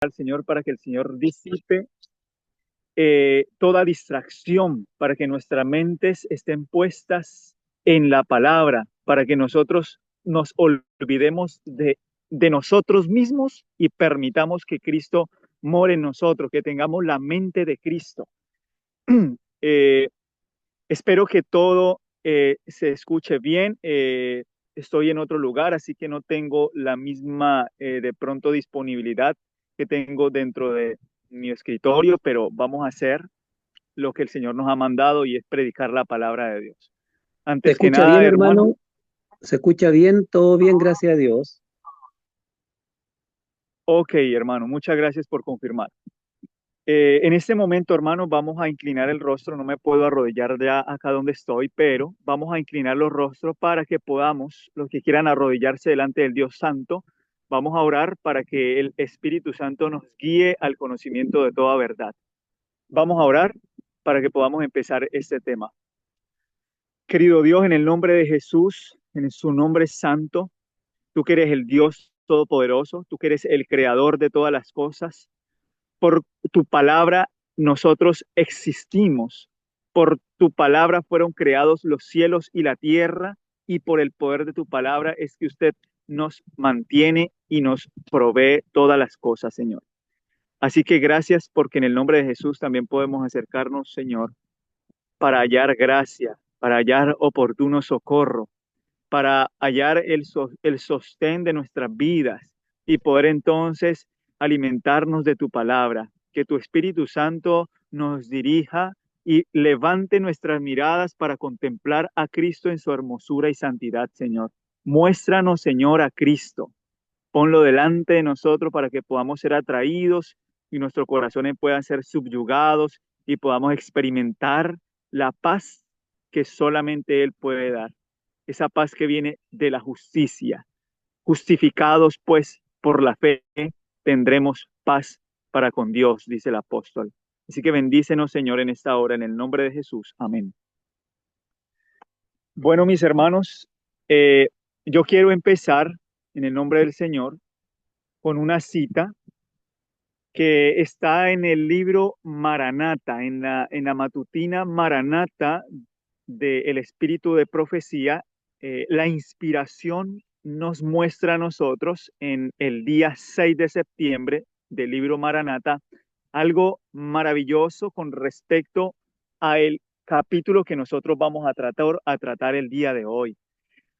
al Señor para que el Señor disipe toda distracción, para que nuestras mentes estén puestas en la palabra, para que nosotros nos olvidemos de nosotros mismos y permitamos que Cristo more en nosotros, que tengamos la mente de Cristo. Eh, Espero que todo se escuche bien. Estoy en otro lugar, así que no tengo la misma de pronto disponibilidad que tengo dentro de mi escritorio, pero vamos a hacer lo que el Señor nos ha mandado y es predicar la palabra de Dios. ¿Se Antes que escucha nada, bien, hermano, hermano? ¿Se escucha bien? Todo bien, gracias a Dios. ok, hermano, muchas gracias por confirmar. En este momento, hermano, vamos a inclinar el rostro. No me puedo arrodillar ya acá donde estoy, pero vamos a inclinar los rostros para que podamos, los que quieran arrodillarse delante del Dios Santo, vamos a orar para que el Espíritu Santo nos guíe al conocimiento de toda verdad. Vamos a orar para que podamos empezar este tema. Querido Dios, en el nombre de Jesús, en su nombre santo, tú que eres el Dios todopoderoso, tú que eres el creador de todas las cosas. Por tu palabra nosotros existimos. Por tu palabra fueron creados los cielos y la tierra, y por el poder de tu palabra es que usted nos mantiene y nos provee todas las cosas, Señor. Así que gracias porque en el nombre de Jesús también podemos acercarnos, Señor, para hallar gracia, para hallar oportuno socorro, para hallar el sostén de nuestras vidas y poder entonces alimentarnos de tu palabra. Que tu Espíritu Santo nos dirija y levante nuestras miradas para contemplar a Cristo en su hermosura y santidad, Señor. Muéstranos, Señor, a Cristo. Ponlo delante de nosotros para que podamos ser atraídos y nuestros corazones puedan ser subyugados y podamos experimentar la paz que solamente Él puede dar, esa paz que viene de la justicia. Justificados pues por la fe, tendremos paz para con Dios, dice el apóstol. Así que bendícenos, Señor, en esta hora, en el nombre de Jesús. Amén. Bueno, mis hermanos, yo quiero empezar en el nombre del Señor con una cita que está en el libro Maranata, en la matutina Maranata del Espíritu de Profecía. La inspiración nos muestra a nosotros en el día 6 de septiembre del libro Maranata algo maravilloso con respecto a el capítulo que nosotros vamos a tratar el día de hoy.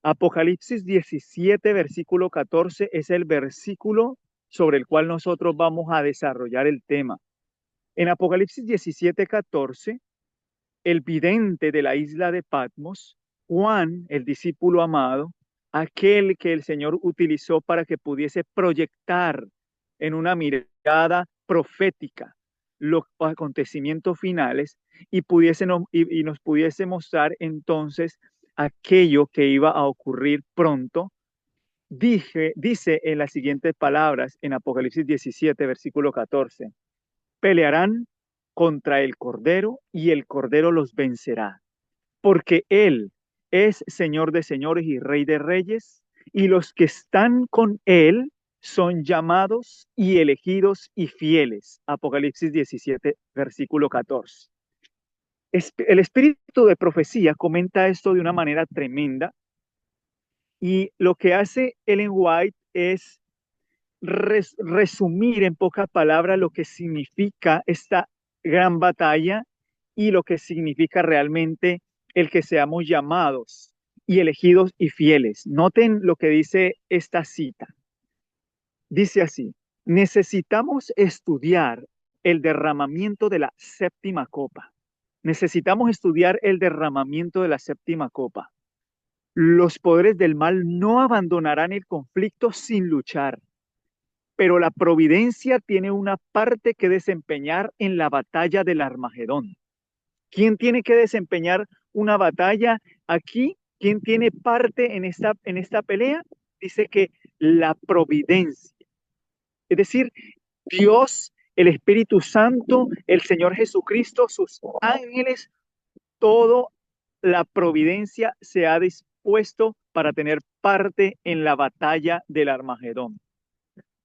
Apocalipsis 17, versículo 14, es el versículo sobre el cual nosotros vamos a desarrollar el tema. En Apocalipsis 17, 14, el vidente de la isla de Patmos, Juan, el discípulo amado, aquel que el Señor utilizó para que pudiese proyectar en una mirada profética los acontecimientos finales y nos pudiese mostrar entonces aquello que iba a ocurrir pronto. Dice en las siguientes palabras en Apocalipsis 17, versículo 14: pelearán contra el Cordero y el Cordero los vencerá, porque Él es Señor de señores y Rey de reyes, y los que están con Él son llamados y elegidos y fieles. Apocalipsis 17, versículo 14. El espíritu de profecía comenta esto de una manera tremenda, y lo que hace Ellen White es resumir en pocas palabras lo que significa esta gran batalla y lo que significa realmente el que seamos llamados y elegidos y fieles. Noten lo que dice esta cita. Dice así: necesitamos estudiar el derramamiento de la séptima copa. Necesitamos estudiar el derramamiento de la séptima copa. Los poderes del mal no abandonarán el conflicto sin luchar, pero la providencia tiene una parte que desempeñar en la batalla del Armagedón. ¿Quién tiene que desempeñar una batalla aquí? ¿Quién tiene parte en esta pelea? Dice que la providencia, es decir, Dios, el Espíritu Santo, el Señor Jesucristo, sus ángeles, todo la providencia se ha dispuesto para tener parte en la batalla del Armagedón.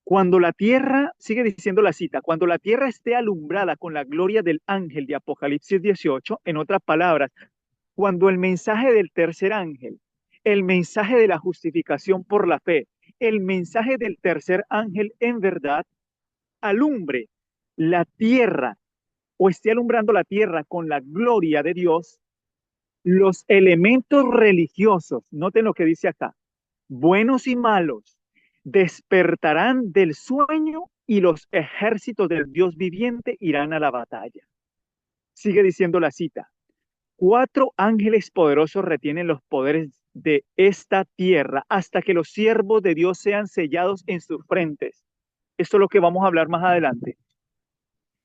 Cuando la tierra, sigue diciendo la cita, cuando la tierra esté alumbrada con la gloria del ángel de Apocalipsis 18, en otras palabras, cuando el mensaje del tercer ángel, el mensaje de la justificación por la fe, el mensaje del tercer ángel en verdad alumbre la tierra o esté alumbrando la tierra con la gloria de Dios, los elementos religiosos, noten lo que dice acá, buenos y malos, despertarán del sueño y los ejércitos del Dios viviente irán a la batalla. Sigue diciendo la cita. Cuatro ángeles poderosos retienen los poderes de esta tierra hasta que los siervos de Dios sean sellados en sus frentes. Esto es lo que vamos a hablar más adelante.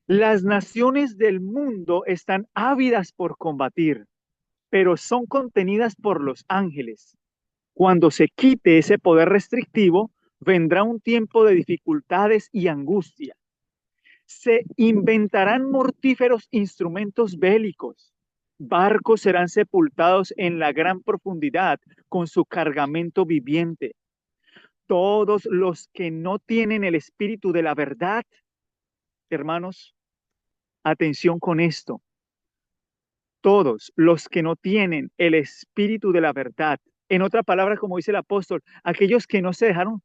Las naciones del mundo están ávidas por combatir, pero son contenidas por los ángeles. Cuando se quite ese poder restrictivo, vendrá un tiempo de dificultades y angustia. Se inventarán mortíferos instrumentos bélicos. Barcos serán sepultados en la gran profundidad con su cargamento viviente. Todos los que no tienen el espíritu de la verdad, hermanos, atención con esto. Todos los que no tienen el espíritu de la verdad, en otras palabras, como dice el apóstol, aquellos que no se dejaron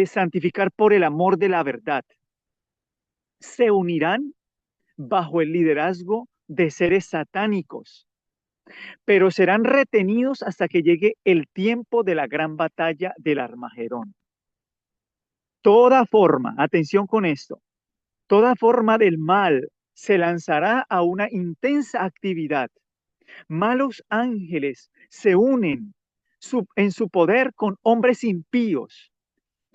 santificar por el amor de la verdad, se unirán bajo el liderazgo de seres satánicos, pero serán retenidos hasta que llegue el tiempo de la gran batalla del Armagedón. Toda forma, atención con esto, toda forma del mal se lanzará a una intensa actividad. Malos ángeles se unen en su poder con hombres impíos.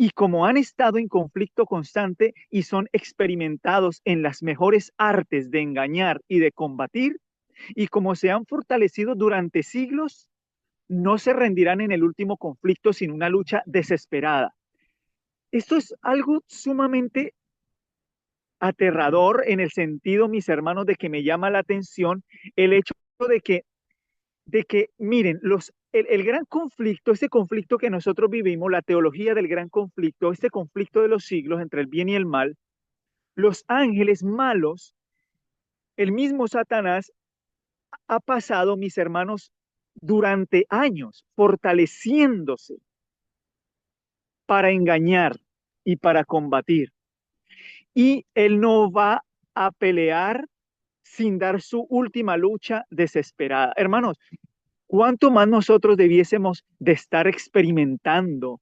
Y como han estado en conflicto constante y son experimentados en las mejores artes de engañar y de combatir, y como se han fortalecido durante siglos, no se rendirán en el último conflicto sin una lucha desesperada. Esto es algo sumamente aterrador en el sentido, mis hermanos, de que me llama la atención el hecho de que miren, el gran conflicto, este conflicto que nosotros vivimos, la teología del gran conflicto, este conflicto de los siglos entre el bien y el mal, los ángeles malos, el mismo Satanás ha pasado, mis hermanos, durante años fortaleciéndose para engañar y para combatir. Y él no va a pelear sin dar su última lucha desesperada. Hermanos, ¿cuánto más nosotros debiésemos de estar experimentando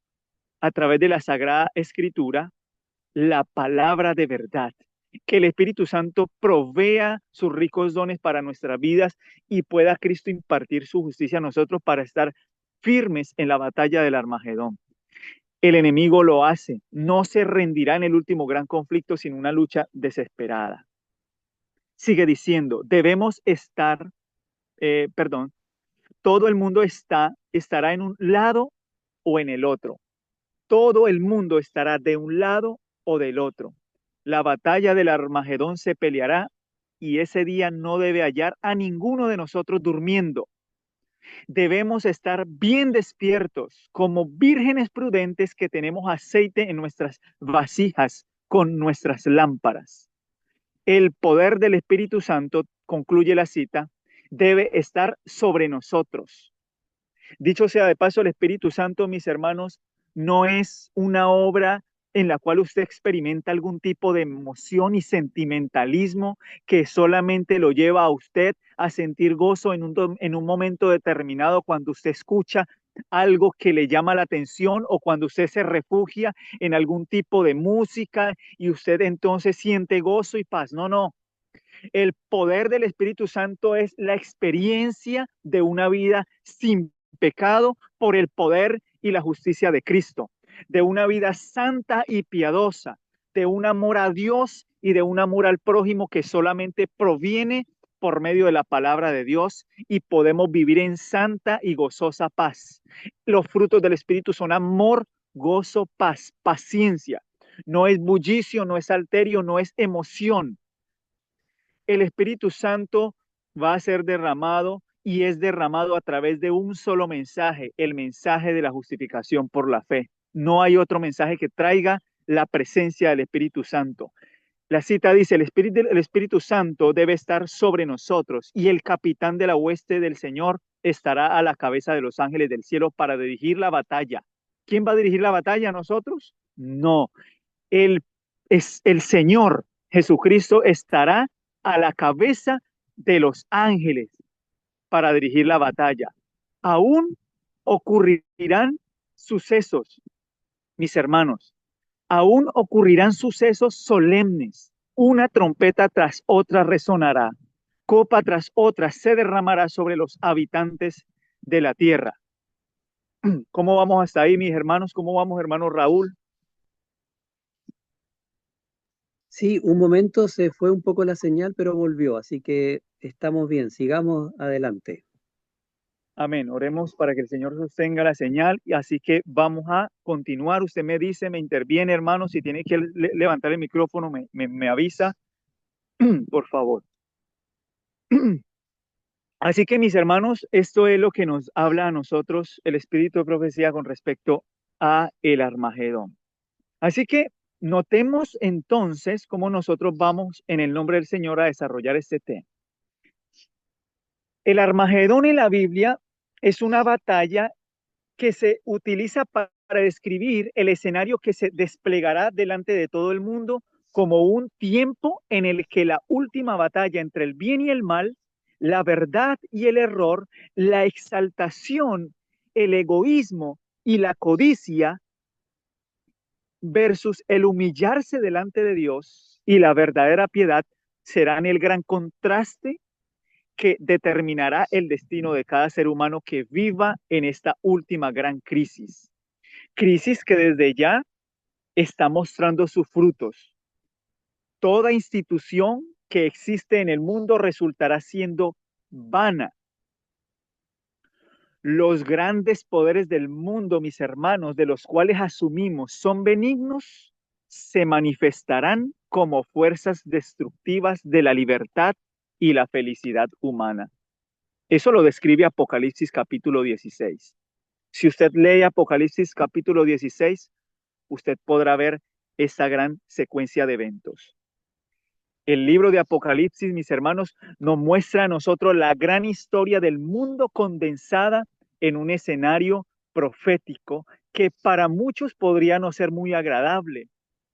a través de la Sagrada Escritura la palabra de verdad? Que el Espíritu Santo provea sus ricos dones para nuestras vidas y pueda Cristo impartir su justicia a nosotros para estar firmes en la batalla del Armagedón. El enemigo lo hace, no se rendirá en el último gran conflicto sin una lucha desesperada. Sigue diciendo, debemos estar, perdón, todo el mundo estará en un lado o en el otro. Todo el mundo estará de un lado o del otro. La batalla del Armagedón se peleará y ese día no debe hallar a ninguno de nosotros durmiendo. Debemos estar bien despiertos como vírgenes prudentes que tenemos aceite en nuestras vasijas con nuestras lámparas. El poder del Espíritu Santo, concluye la cita, debe estar sobre nosotros. Dicho sea de paso, el Espíritu Santo, mis hermanos, no es una obra en la cual usted experimenta algún tipo de emoción y sentimentalismo que solamente lo lleva a usted a sentir gozo en un momento determinado cuando usted escucha algo que le llama la atención o cuando usted se refugia en algún tipo de música y usted entonces siente gozo y paz. No, no. El poder del Espíritu Santo es la experiencia de una vida sin pecado por el poder y la justicia de Cristo, de una vida santa y piadosa, de un amor a Dios y de un amor al prójimo que solamente proviene por medio de la palabra de Dios y podemos vivir en santa y gozosa paz. Los frutos del Espíritu son amor, gozo, paz, paciencia. No es bullicio, no es alterio, no es emoción. El Espíritu Santo va a ser derramado y es derramado a través de un solo mensaje, el mensaje de la justificación por la fe. No hay otro mensaje que traiga la presencia del Espíritu Santo. La cita dice, el Espíritu Santo debe estar sobre nosotros y el capitán de la hueste del Señor estará a la cabeza de los ángeles del cielo para dirigir la batalla. ¿Quién va a dirigir la batalla? ¿Nosotros? No, el, es el Señor Jesucristo estará a la cabeza de los ángeles para dirigir la batalla. Aún ocurrirán sucesos, mis hermanos, aún ocurrirán sucesos solemnes. Una trompeta tras otra resonará, copa tras otra se derramará sobre los habitantes de la tierra. ¿Cómo vamos hasta ahí, mis hermanos? ¿Cómo vamos, hermano Raúl? Sí, un momento se fue un poco la señal, pero volvió, así que estamos bien, sigamos adelante. Amén. Oremos para que el Señor sostenga la señal. Y así que vamos a continuar. Usted me dice, me interviene, hermano. Si tiene que levantar el micrófono, me avisa, por favor. Así que, mis hermanos, esto es lo que nos habla a nosotros el Espíritu de Profecía con respecto a el Armagedón. Así que notemos entonces cómo nosotros vamos en el nombre del Señor a desarrollar este tema. El Armagedón en la Biblia es una batalla que se utiliza para describir el escenario que se desplegará delante de todo el mundo como un tiempo en el que la última batalla entre el bien y el mal, la verdad y el error, la exaltación, el egoísmo y la codicia versus el humillarse delante de Dios y la verdadera piedad serán el gran contraste que determinará el destino de cada ser humano que viva en esta última gran crisis. Crisis que desde ya está mostrando sus frutos. Toda institución que existe en el mundo resultará siendo vana. Los grandes poderes del mundo, mis hermanos, de los cuales asumimos son benignos, se manifestarán como fuerzas destructivas de la libertad y la felicidad humana. Eso lo describe Apocalipsis capítulo 16. Si usted lee Apocalipsis capítulo 16, usted podrá ver esa gran secuencia de eventos. El libro de Apocalipsis, mis hermanos, nos muestra a nosotros la gran historia del mundo condensada en un escenario profético que para muchos podría no ser muy agradable,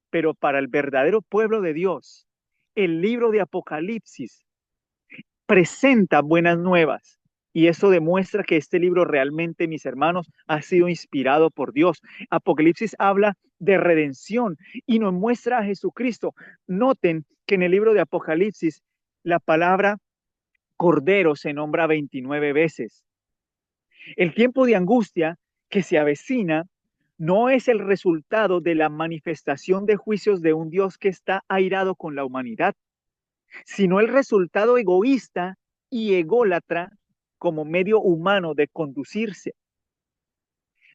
pero para el verdadero pueblo de Dios, el libro de Apocalipsis presenta buenas nuevas. Y eso demuestra que este libro realmente, mis hermanos, ha sido inspirado por Dios. Apocalipsis habla de redención y nos muestra a Jesucristo. Noten que en el libro de Apocalipsis la palabra cordero se nombra 29 veces. El tiempo de angustia que se avecina no es el resultado de la manifestación de juicios de un Dios que está airado con la humanidad, sino el resultado egoísta y ególatra como medio humano de conducirse.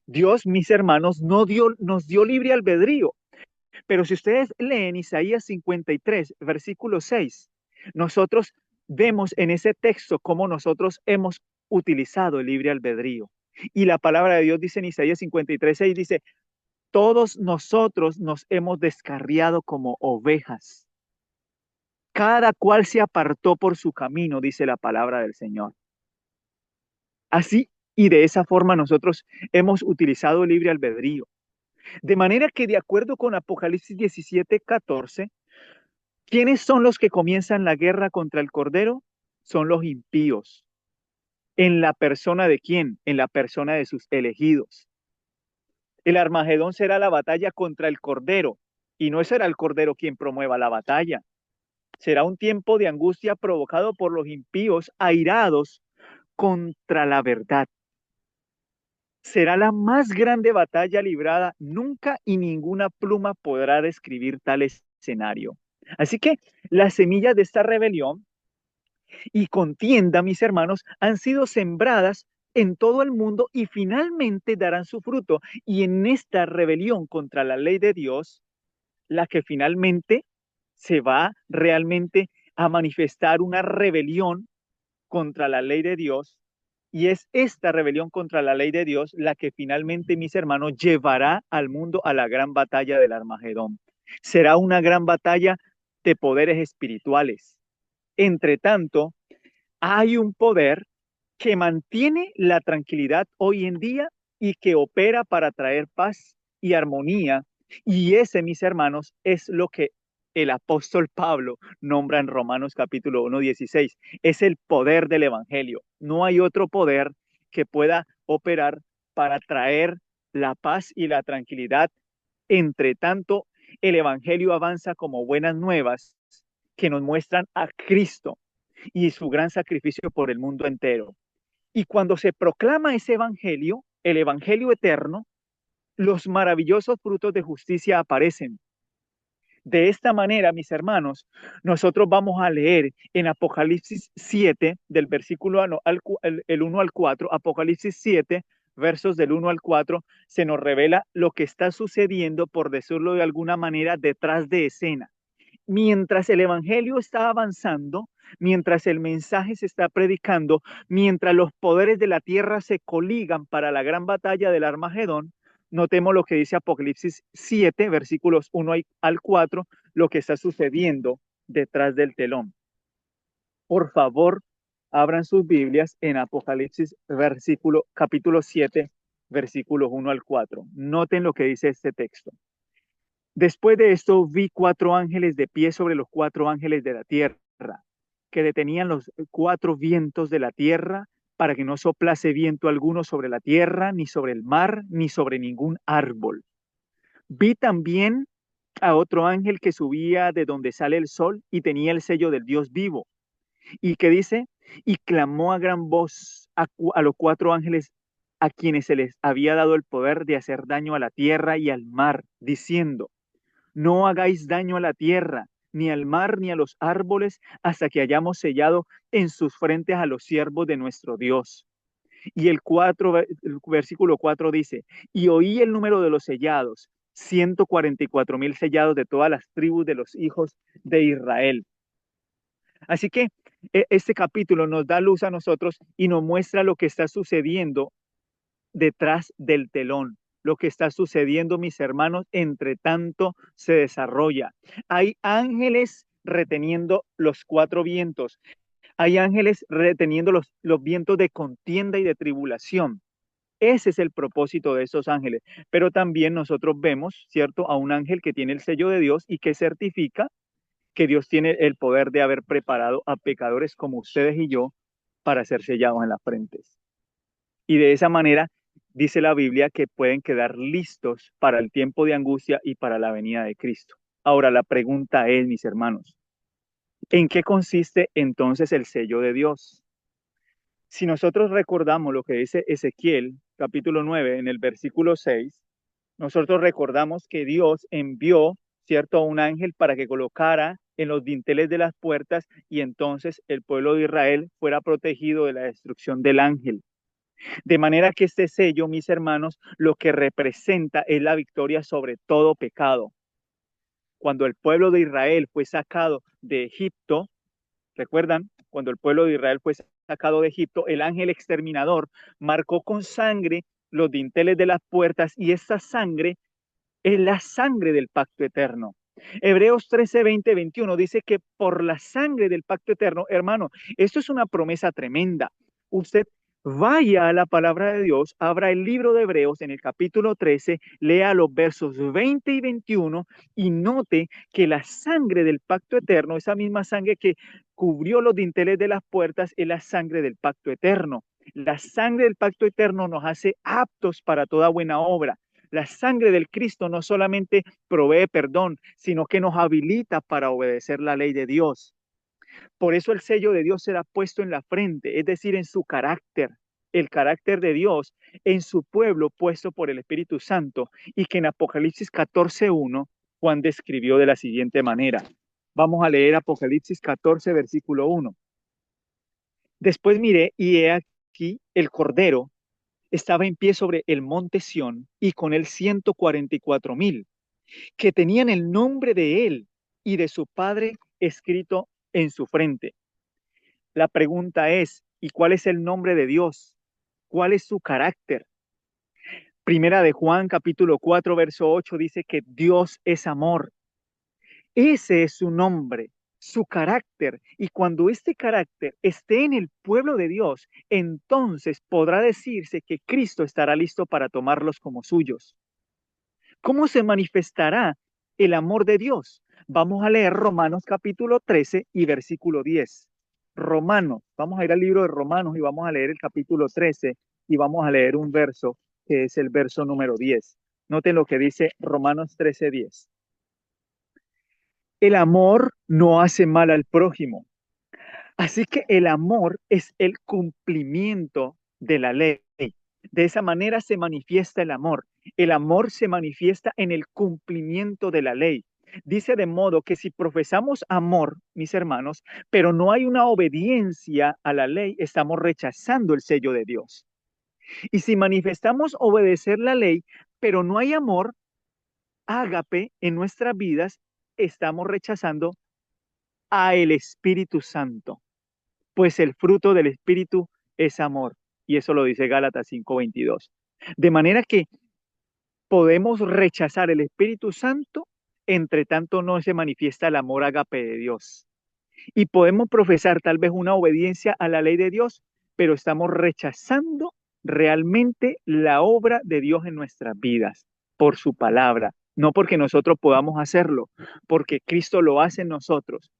Dios, mis hermanos, nos dio libre albedrío, pero si ustedes leen Isaías 53, versículo 6, nosotros vemos en ese texto cómo nosotros hemos utilizado el libre albedrío. Y la palabra de Dios dice en Isaías 53, 6, dice, todos nosotros nos hemos descarriado como ovejas. Cada cual se apartó por su camino, dice la palabra del Señor. Así y de esa forma nosotros hemos utilizado el libre albedrío. De manera que de acuerdo con Apocalipsis 17, 14, ¿quiénes son los que comienzan la guerra contra el Cordero? Son los impíos. ¿En la persona de quién? En la persona de sus elegidos. El Armagedón será la batalla contra el Cordero y no será el Cordero quien promueva la batalla. Será un tiempo de angustia provocado por los impíos airados contra la verdad. Será la más grande batalla librada nunca y ninguna pluma podrá describir tal escenario. Así que las semillas de esta rebelión y contienda, mis hermanos, han sido sembradas en todo el mundo y finalmente darán su fruto. Y en esta rebelión contra la ley de Dios, la que finalmente se va realmente a manifestar una rebelión contra la ley de Dios, Y es esta rebelión contra la ley de Dios la que finalmente, mis hermanos, llevará al mundo a la gran batalla del Armagedón. Será una gran batalla de poderes espirituales. Entre tanto, hay un poder que mantiene la tranquilidad hoy en día y que opera para traer paz y armonía. Y ese, mis hermanos, es lo que el apóstol Pablo nombra en Romanos capítulo 1:16. Es el poder del evangelio. No hay otro poder que pueda operar para traer la paz y la tranquilidad. Entre tanto, el evangelio avanza como buenas nuevas que nos muestran a Cristo y su gran sacrificio por el mundo entero. Y cuando se proclama ese evangelio, el evangelio eterno, los maravillosos frutos de justicia aparecen. De esta manera, mis hermanos, nosotros vamos a leer en Apocalipsis 7, del versículo el 1 al 4, Apocalipsis 7, versos del 1 al 4, se nos revela lo que está sucediendo, por decirlo de alguna manera, detrás de escena. Mientras el evangelio está avanzando, mientras el mensaje se está predicando, mientras los poderes de la tierra se coligan para la gran batalla del Armagedón, notemos lo que dice Apocalipsis 7, versículos 1 al 4, lo que está sucediendo detrás del telón. Por favor, abran sus Biblias en Apocalipsis capítulo 7, versículos 1 al 4. Noten lo que dice este texto. Después de esto vi 4 ángeles de pie sobre los 4 ángeles de la tierra, que detenían los 4 vientos de la tierra para que no soplase viento alguno sobre la tierra, ni sobre el mar, ni sobre ningún árbol. Vi también a otro ángel que subía de donde sale el sol y tenía el sello del Dios vivo. Y que dice, y clamó a gran voz a los 4 ángeles a quienes se les había dado el poder de hacer daño a la tierra y al mar, diciendo, no hagáis daño a la tierra, ni al mar, ni a los árboles, hasta que hayamos sellado en sus frentes a los siervos de nuestro Dios. Y el versículo 4 dice, y oí el número de los sellados, 144,000 sellados de todas las tribus de los hijos de Israel. Así que este capítulo nos da luz a nosotros y nos muestra lo que está sucediendo detrás del telón. Lo que está sucediendo, mis hermanos, entre tanto se desarrolla. Hay ángeles reteniendo los 4 vientos. Hay ángeles reteniendo los vientos de contienda y de tribulación. Ese es el propósito de esos ángeles. Pero también nosotros vemos, ¿cierto?, a un ángel que tiene el sello de Dios y que certifica que Dios tiene el poder de haber preparado a pecadores como ustedes y yo para ser sellados en las frentes. Y de esa manera dice la Biblia que pueden quedar listos para el tiempo de angustia y para la venida de Cristo. Ahora la pregunta es, mis hermanos, ¿en qué consiste entonces el sello de Dios? Si nosotros recordamos lo que dice Ezequiel, capítulo 9, en el versículo 6, nosotros recordamos que Dios envió, ¿cierto?, a un ángel para que colocara en los dinteles de las puertas y entonces el pueblo de Israel fuera protegido de la destrucción del ángel. De manera que este sello, mis hermanos, lo que representa es la victoria sobre todo pecado. Cuando el pueblo de Israel fue sacado de Egipto, ¿recuerdan? Cuando el pueblo de Israel fue sacado de Egipto, el ángel exterminador marcó con sangre los dinteles de las puertas y esa sangre es la sangre del pacto eterno. Hebreos 13, 20, 21 dice que por la sangre del pacto eterno, hermano, esto es una promesa tremenda. Usted vaya a la palabra de Dios, abra el libro de Hebreos en el capítulo 13, lea los versos 20 y 21 y note que la sangre del pacto eterno, esa misma sangre que cubrió los dinteles de las puertas, es la sangre del pacto eterno. La sangre del pacto eterno nos hace aptos para toda buena obra. La sangre del Cristo no solamente provee perdón, sino que nos habilita para obedecer la ley de Dios. Por eso el sello de Dios será puesto en la frente, es decir, en su carácter, el carácter de Dios en su pueblo puesto por el Espíritu Santo y que en Apocalipsis 14:1 Juan describió de la siguiente manera. Vamos a leer Apocalipsis 14, versículo 1. Después miré y he aquí el Cordero estaba en pie sobre el monte Sión y con él 144,000 que tenían el nombre de él y de su padre escrito en su frente. La pregunta es, ¿y cuál es el nombre de Dios? ¿Cuál es su carácter? Primera de Juan, capítulo 4, verso 8, dice que Dios es amor. Ese es su nombre, su carácter. Y cuando este carácter esté en el pueblo de Dios, entonces podrá decirse que Cristo estará listo para tomarlos como suyos. ¿Cómo se manifestará el amor de Dios? Vamos a leer Romanos capítulo 13 y versículo 10. Romanos, vamos a ir al libro de Romanos y vamos a leer el capítulo 13 y vamos a leer un verso que es el verso número 10. Noten lo que dice Romanos 13, 10. El amor no hace mal al prójimo. Así que el amor es el cumplimiento de la ley. De esa manera se manifiesta el amor. El amor se manifiesta en el cumplimiento de la ley. Dice de modo que si profesamos amor, mis hermanos, pero no hay una obediencia a la ley, estamos rechazando el sello de Dios. Y si manifestamos obedecer la ley, pero no hay amor, ágape en nuestras vidas, estamos rechazando a el Espíritu Santo, pues el fruto del Espíritu es amor, y eso lo dice Gálatas 5:22. De manera que podemos rechazar el Espíritu Santo, entre tanto no se manifiesta el amor ágape de Dios. Y podemos profesar tal vez una obediencia a la ley de Dios, pero estamos rechazando realmente la obra de Dios en nuestras vidas por su palabra, no porque nosotros podamos hacerlo, porque Cristo lo hace en nosotros.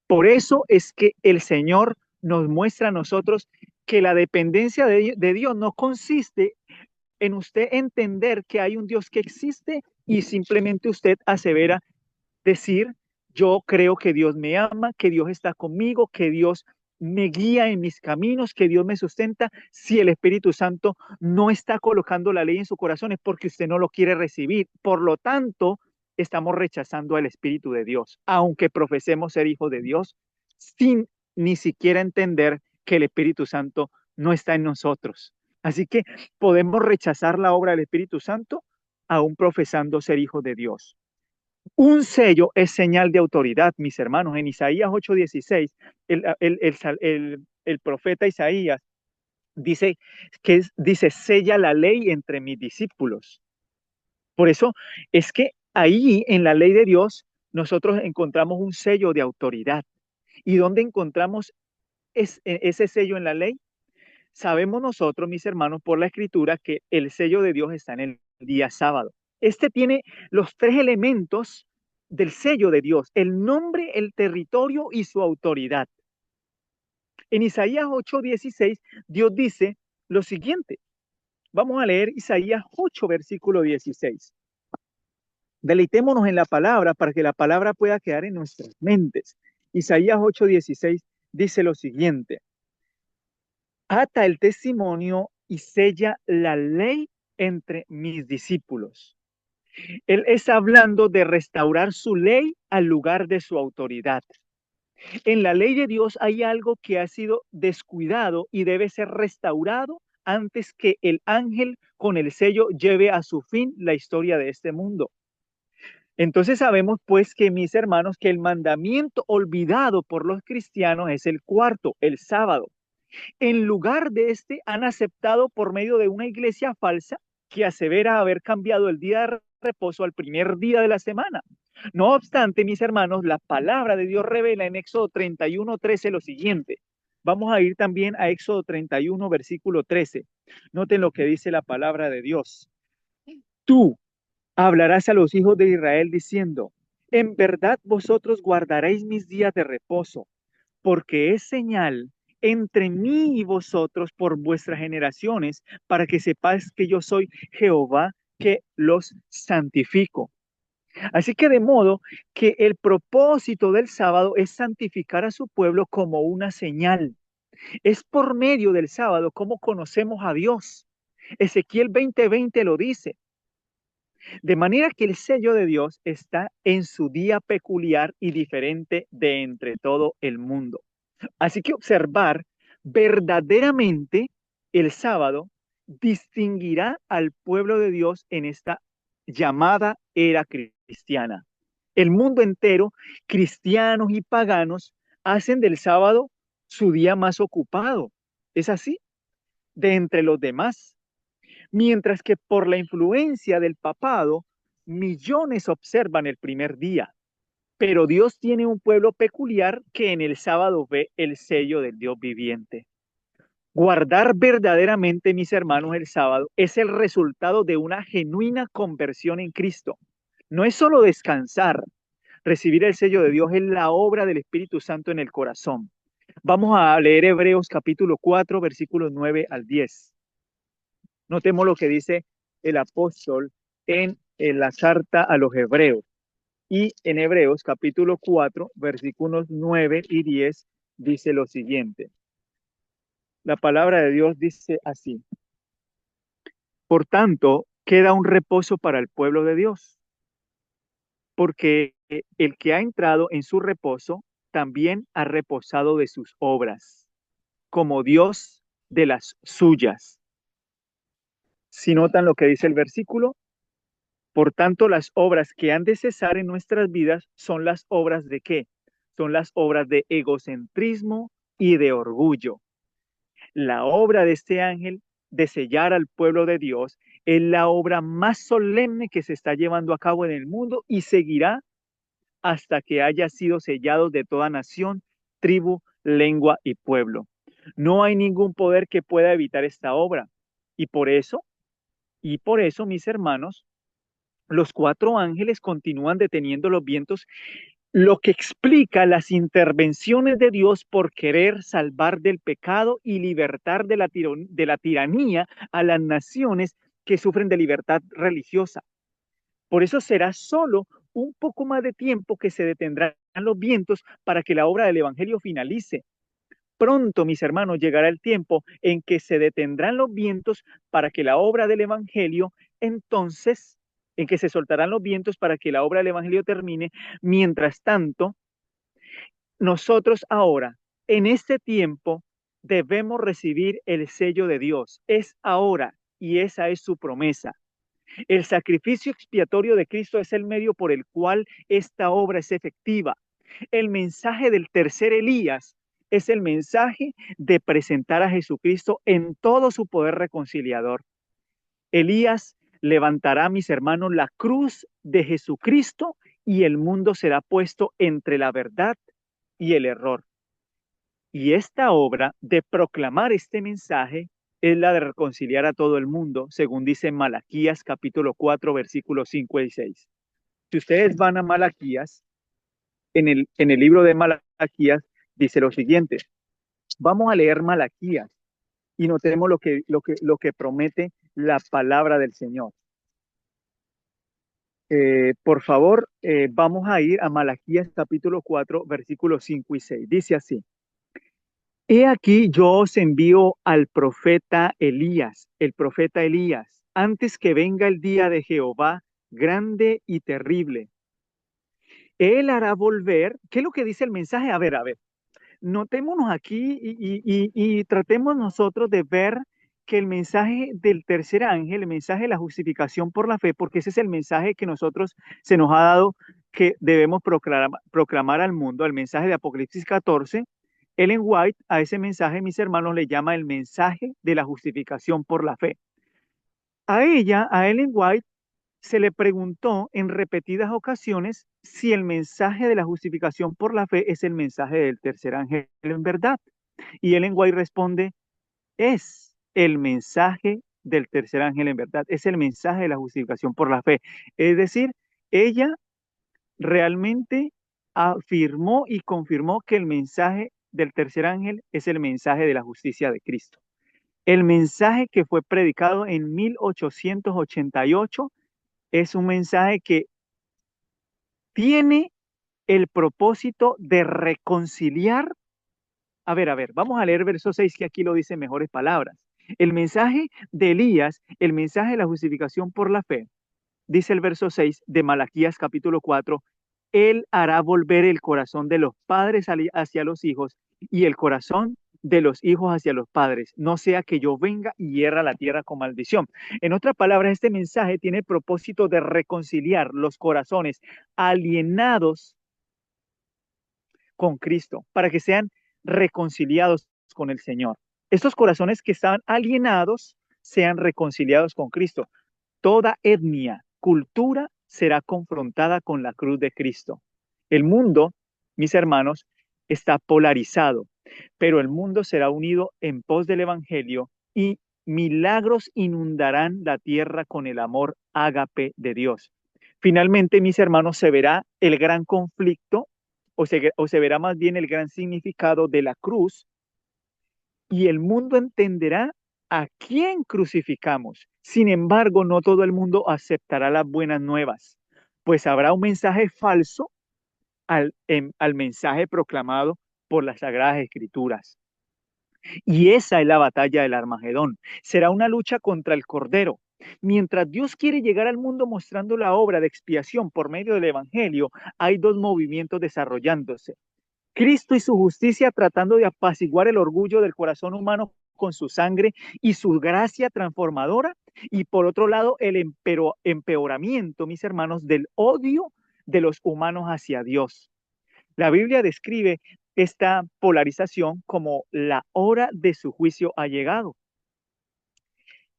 Por eso es que el Señor nos muestra a nosotros que la dependencia de Dios no consiste en usted entender que hay un Dios que existe y simplemente usted asevera decir, yo creo que Dios me ama, que Dios está conmigo, que Dios me guía en mis caminos, que Dios me sustenta. Si el Espíritu Santo no está colocando la ley en su corazón es porque usted no lo quiere recibir. Por lo tanto, estamos rechazando al Espíritu de Dios, aunque profesemos ser hijos de Dios, sin ni siquiera entender que el Espíritu Santo no está en nosotros. Así que podemos rechazar la obra del Espíritu Santo aún profesando ser hijos de Dios. Un sello es señal de autoridad, mis hermanos. En Isaías 8:16, el profeta Isaías dice dice, sella la ley entre mis discípulos. Por eso es que ahí en la ley de Dios nosotros encontramos un sello de autoridad. ¿Y dónde encontramos ese sello en la ley? Sabemos nosotros, mis hermanos, por la escritura, que el sello de Dios está en el día sábado. Este tiene los tres elementos del sello de Dios: el nombre, el territorio y su autoridad. En Isaías 8:16, Dios dice lo siguiente. Vamos a leer Isaías 8, versículo 16. Deleitémonos en la palabra para que la palabra pueda quedar en nuestras mentes. Isaías 8:16 dice lo siguiente: ata el testimonio y sella la ley entre mis discípulos. Él está hablando de restaurar su ley al lugar de su autoridad. En la ley de Dios hay algo que ha sido descuidado y debe ser restaurado antes que el ángel con el sello lleve a su fin la historia de este mundo. Entonces sabemos pues que, mis hermanos, que el mandamiento olvidado por los cristianos es el cuarto, el sábado. En lugar de este, han aceptado por medio de una iglesia falsa que asevera haber cambiado el día de reposo al primer día de la semana. No obstante, mis hermanos, la palabra de Dios revela en Éxodo 31:13 lo siguiente. Vamos a ir también a Éxodo 31, versículo 13. Noten lo que dice la palabra de Dios. Tú hablarás a los hijos de Israel diciendo, en verdad vosotros guardaréis mis días de reposo, porque es señal entre mí y vosotros por vuestras generaciones, para que sepáis que yo soy Jehová que los santifico. Así que de modo que el propósito del sábado es santificar a su pueblo como una señal. Es por medio del sábado como conocemos a Dios. Ezequiel 20:20 lo dice. De manera que el sello de Dios está en su día peculiar y diferente de entre todo el mundo. Así que observar verdaderamente el sábado distinguirá al pueblo de Dios en esta llamada era cristiana. El mundo entero, cristianos y paganos, hacen del sábado su día más ocupado. ¿Es así? de entre los demás, mientras que por la influencia del papado, millones observan el primer día. Pero Dios tiene un pueblo peculiar que en el sábado ve el sello del Dios viviente. Guardar verdaderamente, mis hermanos, el sábado es el resultado de una genuina conversión en Cristo. No es solo descansar, recibir el sello de Dios es la obra del Espíritu Santo en el corazón. Vamos a leer Hebreos capítulo 4, versículos 9 al 10. Notemos lo que dice el apóstol en la carta a los Hebreos. Y en Hebreos capítulo 4, versículos 9 y 10 dice lo siguiente. La palabra de Dios dice así: por tanto, queda un reposo para el pueblo de Dios, porque el que ha entrado en su reposo también ha reposado de sus obras, como Dios de las suyas. Si notan lo que dice el versículo, por tanto, las obras que han de cesar en nuestras vidas son las obras ¿de qué? Son las obras de egocentrismo y de orgullo. La obra de este ángel de sellar al pueblo de Dios es la obra más solemne que se está llevando a cabo en el mundo y seguirá hasta que haya sido sellado de toda nación, tribu, lengua y pueblo. No hay ningún poder que pueda evitar esta obra. Y por eso, mis hermanos, los cuatro ángeles continúan deteniendo los vientos, lo que explica las intervenciones de Dios por querer salvar del pecado y libertar de la tiranía a las naciones que sufren de libertad religiosa. Por eso será solo un poco más de tiempo que se detendrán los vientos para que la obra del Evangelio finalice. Pronto, mis hermanos, llegará el tiempo en que se detendrán los vientos para que la obra del Evangelio, entonces, en que se soltarán los vientos para que la obra del Evangelio termine. Mientras tanto, nosotros ahora, en este tiempo, debemos recibir el sello de Dios. Es ahora y esa es su promesa. El sacrificio expiatorio de Cristo es el medio por el cual esta obra es efectiva. El mensaje del tercer Elías es el mensaje de presentar a Jesucristo en todo su poder reconciliador. Elías levantará, mis hermanos, la cruz de Jesucristo y el mundo será puesto entre la verdad y el error. Y esta obra de proclamar este mensaje es la de reconciliar a todo el mundo, según dice Malaquías capítulo 4, versículos 5 y 6. Si ustedes van a Malaquías, en el libro de Malaquías dice lo siguiente. Vamos a leer Malaquías y notemos lo que promete la palabra del Señor. Por favor, vamos a ir a Malaquías capítulo 4, versículos 5 y 6. Dice así: he aquí yo os envío al profeta Elías, el profeta Elías, antes que venga el día de Jehová grande y terrible. Él hará volver, ¿qué es lo que dice el mensaje? A ver, notémonos aquí y tratemos nosotros de ver que el mensaje del tercer ángel, el mensaje de la justificación por la fe, porque ese es el mensaje que nosotros se nos ha dado que debemos proclamar al mundo, el mensaje de Apocalipsis 14. Ellen White a ese mensaje, mis hermanos, le llama el mensaje de la justificación por la fe. A Ellen White, se le preguntó en repetidas ocasiones si el mensaje de la justificación por la fe es el mensaje del tercer ángel en verdad. Y Ellen White responde, es el mensaje del tercer ángel en verdad, es el mensaje de la justificación por la fe. Es decir, ella realmente afirmó y confirmó que el mensaje del tercer ángel es el mensaje de la justicia de Cristo. El mensaje que fue predicado en 1888 es un mensaje que tiene el propósito de reconciliar. A ver, vamos a leer verso 6 que aquí lo dice en mejores palabras. El mensaje de Elías, el mensaje de la justificación por la fe, dice el verso 6 de Malaquías capítulo 4, Él hará volver el corazón de los padres hacia los hijos y el corazón de los hijos hacia los padres, no sea que yo venga y hierra la tierra con maldición. En otras palabras, este mensaje tiene el propósito de reconciliar los corazones alienados con Cristo, para que sean reconciliados con el Señor. Estos corazones que estaban alienados sean reconciliados con Cristo. Toda etnia, cultura será confrontada con la cruz de Cristo. El mundo, mis hermanos, está polarizado, pero el mundo será unido en pos del Evangelio y milagros inundarán la tierra con el amor ágape de Dios. Finalmente, mis hermanos, se verá el gran conflicto o se verá más bien el gran significado de la cruz y el mundo entenderá a quién crucificamos. Sin embargo, no todo el mundo aceptará las buenas nuevas, pues habrá un mensaje falso al mensaje proclamado por las Sagradas Escrituras. Y esa es la batalla del Armagedón. Será una lucha contra el Cordero. Mientras Dios quiere llegar al mundo mostrando la obra de expiación por medio del Evangelio, hay dos movimientos desarrollándose. Cristo y su justicia tratando de apaciguar el orgullo del corazón humano con su sangre y su gracia transformadora. Y por otro lado, el empeoramiento, mis hermanos, del odio de los humanos hacia Dios. La Biblia describe esta polarización como la hora de su juicio ha llegado.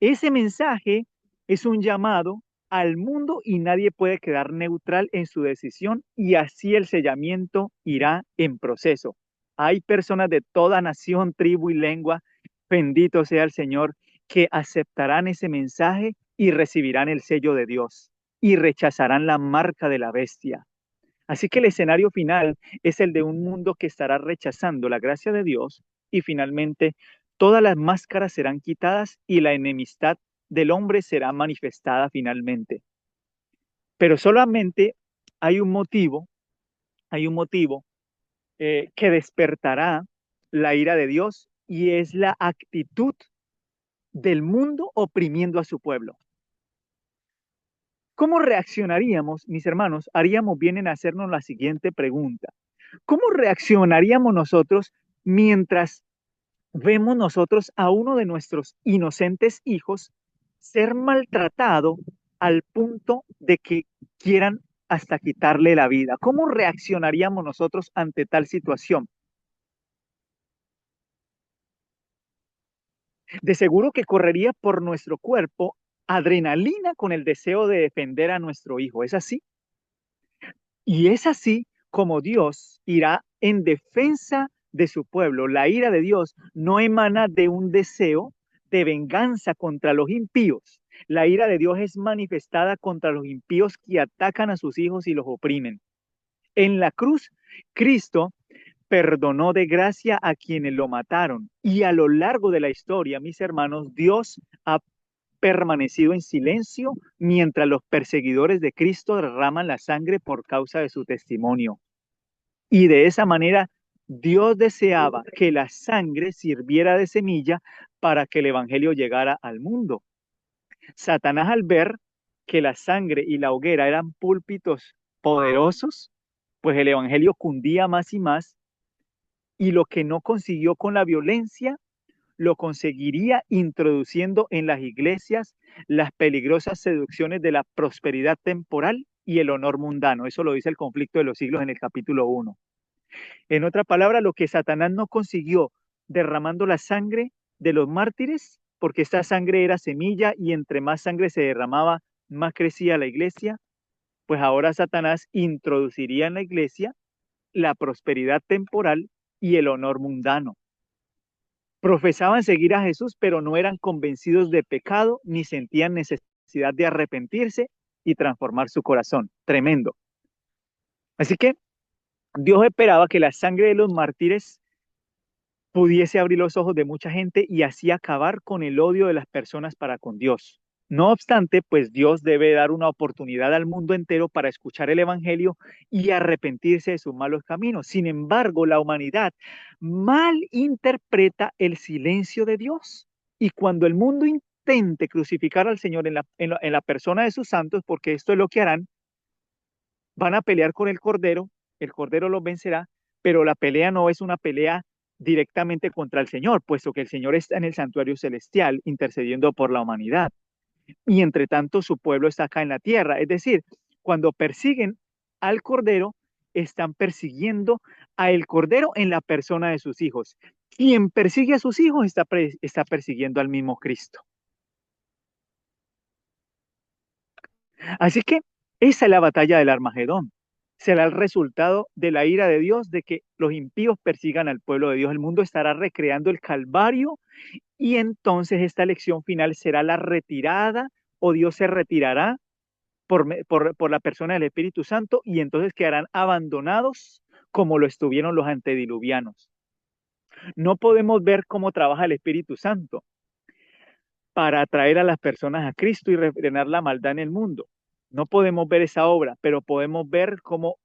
Ese mensaje es un llamado al mundo y nadie puede quedar neutral en su decisión y así el sellamiento irá en proceso. Hay personas de toda nación, tribu y lengua, bendito sea el Señor, que aceptarán ese mensaje y recibirán el sello de Dios y rechazarán la marca de la bestia. Así que el escenario final es el de un mundo que estará rechazando la gracia de Dios y finalmente todas las máscaras serán quitadas y la enemistad del hombre será manifestada finalmente. Pero solamente hay un motivo que despertará la ira de Dios y es la actitud del mundo oprimiendo a su pueblo. ¿Cómo reaccionaríamos, mis hermanos? Haríamos bien en hacernos la siguiente pregunta. ¿Cómo reaccionaríamos nosotros mientras vemos nosotros a uno de nuestros inocentes hijos ser maltratado al punto de que quieran hasta quitarle la vida? ¿Cómo reaccionaríamos nosotros ante tal situación? De seguro que correría por nuestro cuerpo adrenalina con el deseo de defender a nuestro hijo. ¿Es así? Y es así como Dios irá en defensa de su pueblo. La ira de Dios no emana de un deseo de venganza contra los impíos. La ira de Dios es manifestada contra los impíos que atacan a sus hijos y los oprimen. En la cruz, Cristo perdonó de gracia a quienes lo mataron. Y a lo largo de la historia, mis hermanos, Dios ha permanecido en silencio mientras los perseguidores de Cristo derraman la sangre por causa de su testimonio. Y de esa manera, Dios deseaba que la sangre sirviera de semilla para que el Evangelio llegara al mundo. Satanás, al ver que la sangre y la hoguera eran púlpitos poderosos, pues el Evangelio cundía más y más, y lo que no consiguió con la violencia, lo conseguiría introduciendo en las iglesias las peligrosas seducciones de la prosperidad temporal y el honor mundano. Eso lo dice el conflicto de los siglos en el capítulo 1. En otra palabra, lo que Satanás no consiguió derramando la sangre de los mártires, porque esta sangre era semilla y entre más sangre se derramaba, más crecía la iglesia, pues ahora Satanás introduciría en la iglesia la prosperidad temporal y el honor mundano. Profesaban seguir a Jesús, pero no eran convencidos de pecado ni sentían necesidad de arrepentirse y transformar su corazón. Tremendo. Así que Dios esperaba que la sangre de los mártires pudiese abrir los ojos de mucha gente y así acabar con el odio de las personas para con Dios. No obstante, pues Dios debe dar una oportunidad al mundo entero para escuchar el Evangelio y arrepentirse de sus malos caminos. Sin embargo, la humanidad mal interpreta el silencio de Dios. Y cuando el mundo intente crucificar al Señor en la persona de sus santos, porque esto es lo que harán, van a pelear con el Cordero los vencerá, pero la pelea no es una pelea directamente contra el Señor, puesto que el Señor está en el santuario celestial intercediendo por la humanidad. Y entre tanto su pueblo está acá en la tierra. Es decir, cuando persiguen al Cordero, están persiguiendo a el Cordero en la persona de sus hijos. Quien persigue a sus hijos está persiguiendo al mismo Cristo. Así que esa es la batalla del Armagedón. Será el resultado de la ira de Dios de que los impíos persigan al pueblo de Dios. El mundo estará recreando el Calvario y entonces esta elección final será la retirada o Dios se retirará por la persona del Espíritu Santo y entonces quedarán abandonados como lo estuvieron los antediluvianos. No podemos ver cómo trabaja el Espíritu Santo para atraer a las personas a Cristo y refrenar la maldad en el mundo. No podemos ver esa obra, pero podemos ver cómo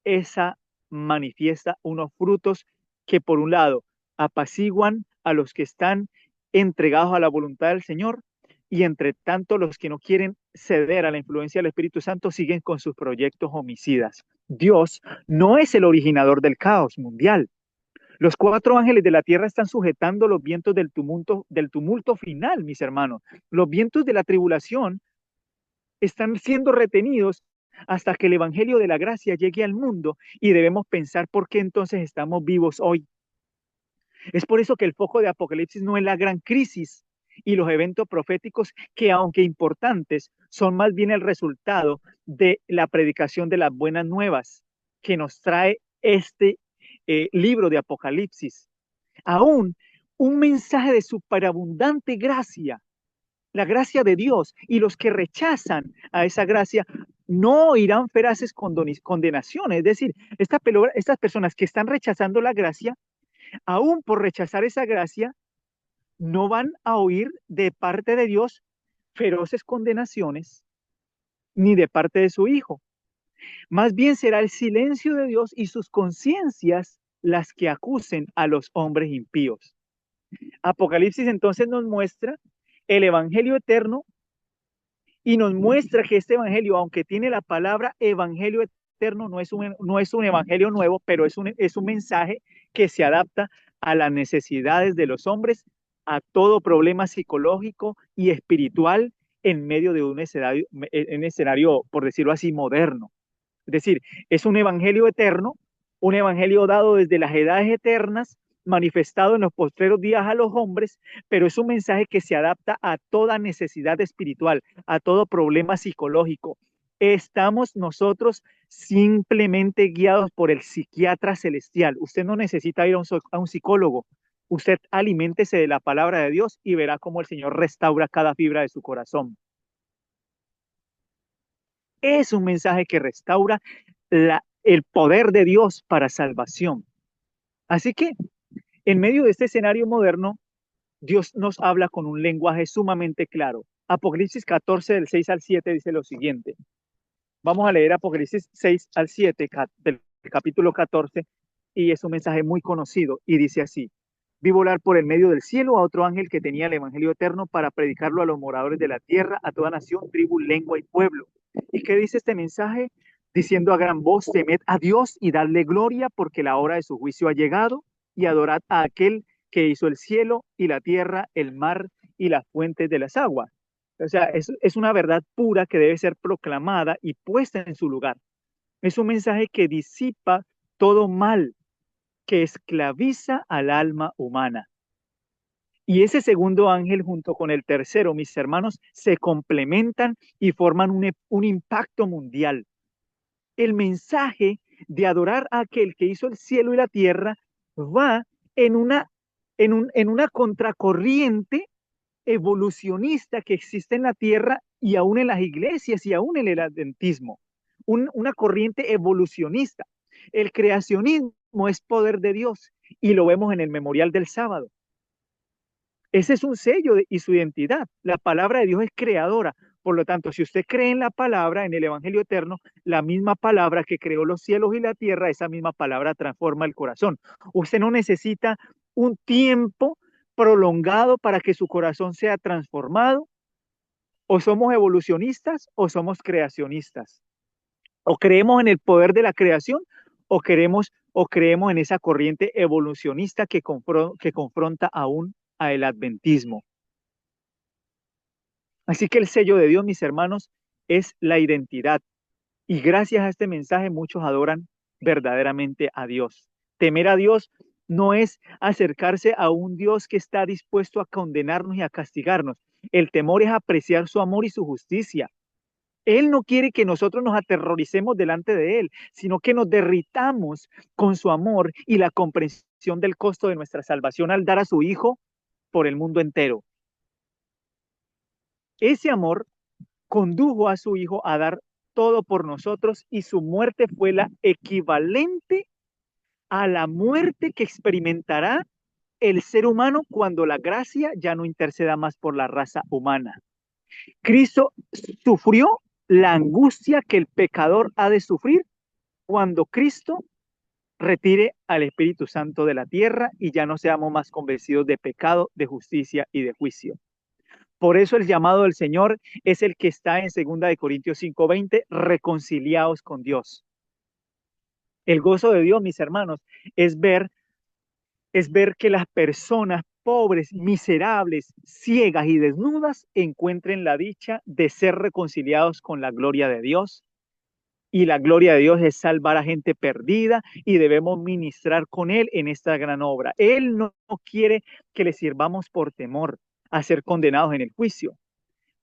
esa manifiesta unos frutos que por un lado apaciguan a los que están entregados a la voluntad del Señor y entre tanto los que no quieren ceder a la influencia del Espíritu Santo siguen con sus proyectos homicidas. Dios no es el originador del caos mundial. Los cuatro ángeles de la tierra están sujetando los vientos del tumulto final, mis hermanos. Los vientos de la tribulación están siendo retenidos hasta que el Evangelio de la gracia llegue al mundo y debemos pensar por qué entonces estamos vivos hoy. Es por eso que el foco de Apocalipsis no es la gran crisis y los eventos proféticos que, aunque importantes, son más bien el resultado de la predicación de las buenas nuevas que nos trae este libro de Apocalipsis. Aún un mensaje de superabundante gracia, la gracia de Dios, y los que rechazan a esa gracia no oirán feraces condenaciones. Es decir, estas personas que están rechazando la gracia, aún por rechazar esa gracia, no van a oír de parte de Dios feroces condenaciones, ni de parte de su Hijo. Más bien será el silencio de Dios y sus conciencias las que acusen a los hombres impíos. Apocalipsis entonces nos muestra el Evangelio eterno y nos muestra que este Evangelio, aunque tiene la palabra Evangelio eterno, no es un Evangelio nuevo, pero es un mensaje que se adapta a las necesidades de los hombres, a todo problema psicológico y espiritual en medio de un escenario, por decirlo así, moderno. Es decir, es un evangelio eterno, un evangelio dado desde las edades eternas, manifestado en los postreros días a los hombres, pero es un mensaje que se adapta a toda necesidad espiritual, a todo problema psicológico. Estamos nosotros simplemente guiados por el psiquiatra celestial. Usted no necesita ir a un psicólogo. Usted aliméntese de la palabra de Dios y verá cómo el Señor restaura cada fibra de su corazón. Es un mensaje que restaura el poder de Dios para salvación. Así que en medio de este escenario moderno, Dios nos habla con un lenguaje sumamente claro. Apocalipsis 14 del 6 al 7 dice lo siguiente. Vamos a leer Apocalipsis 6 al 7 del capítulo 14 y es un mensaje muy conocido y dice así. Vi volar por el medio del cielo a otro ángel que tenía el evangelio eterno para predicarlo a los moradores de la tierra, a toda nación, tribu, lengua y pueblo. ¿Y qué dice este mensaje? Diciendo a gran voz, temed a Dios y dadle gloria porque la hora de su juicio ha llegado y adorad a aquel que hizo el cielo y la tierra, el mar y las fuentes de las aguas. O sea, es una verdad pura que debe ser proclamada y puesta en su lugar. Es un mensaje que disipa todo mal, que esclaviza al alma humana. Y ese segundo ángel junto con el tercero, mis hermanos, se complementan y forman un impacto mundial. El mensaje de adorar a aquel que hizo el cielo y la tierra va en una contracorriente evolucionista que existe en la tierra y aún en las iglesias y aún en el adventismo. Una corriente evolucionista. El creacionismo es poder de Dios y lo vemos en el memorial del sábado. Ese es un sello y su identidad. La palabra de Dios es creadora. Por lo tanto, si usted cree en la palabra, en el Evangelio eterno, la misma palabra que creó los cielos y la tierra, esa misma palabra transforma el corazón. Usted no necesita un tiempo prolongado para que su corazón sea transformado. O somos evolucionistas o somos creacionistas. O creemos en el poder de la creación o creemos en esa corriente evolucionista que confronta aún a el adventismo. Así que el sello de Dios, mis hermanos, es la identidad. Y gracias a este mensaje muchos adoran verdaderamente a Dios. Temer a Dios no es acercarse a un Dios que está dispuesto a condenarnos y a castigarnos. El temor es apreciar su amor y su justicia. Él no quiere que nosotros nos aterroricemos delante de Él, sino que nos derritamos con su amor y la comprensión del costo de nuestra salvación al dar a su Hijo por el mundo entero. Ese amor condujo a su Hijo a dar todo por nosotros y su muerte fue la equivalente a la muerte que experimentará el ser humano cuando la gracia ya no interceda más por la raza humana. Cristo sufrió la angustia que el pecador ha de sufrir cuando Cristo retire al Espíritu Santo de la tierra y ya no seamos más convencidos de pecado, de justicia y de juicio. Por eso el llamado del Señor es el que está en 2 Corintios 5:20, reconciliados con Dios. El gozo de Dios, mis hermanos, es ver, es ver que las personas pobres, miserables, ciegas y desnudas encuentren la dicha de ser reconciliados con la gloria de Dios. Y la gloria de Dios es salvar a gente perdida y debemos ministrar con Él en esta gran obra. Él no quiere que le sirvamos por temor a ser condenados en el juicio.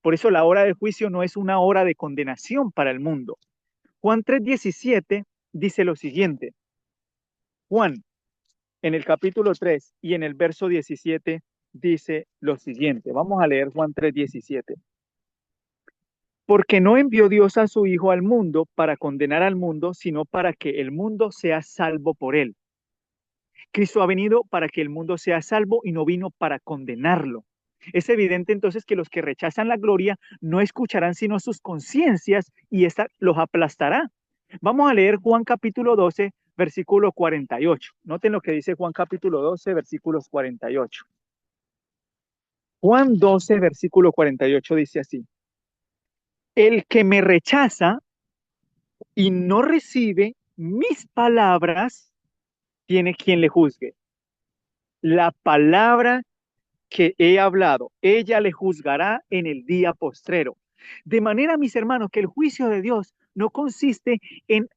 Por eso la hora del juicio no es una hora de condenación para el mundo. Juan 3:17 dice lo siguiente. Juan, en el capítulo 3 y en el verso 17, dice lo siguiente. Vamos a leer Juan 3:17. Porque no envió Dios a su Hijo al mundo para condenar al mundo, sino para que el mundo sea salvo por él. Cristo ha venido para que el mundo sea salvo y no vino para condenarlo. Es evidente entonces que los que rechazan la gloria no escucharán sino sus conciencias y esta los aplastará. Vamos a leer Juan capítulo 12, versículo 48. Noten lo que dice Juan capítulo 12, versículos 48. Juan 12, versículo 48 dice así. El que me rechaza y no recibe mis palabras, tiene quien le juzgue. La palabra que he hablado, ella le juzgará en el día postrero. De manera, mis hermanos, que el juicio de Dios no consiste en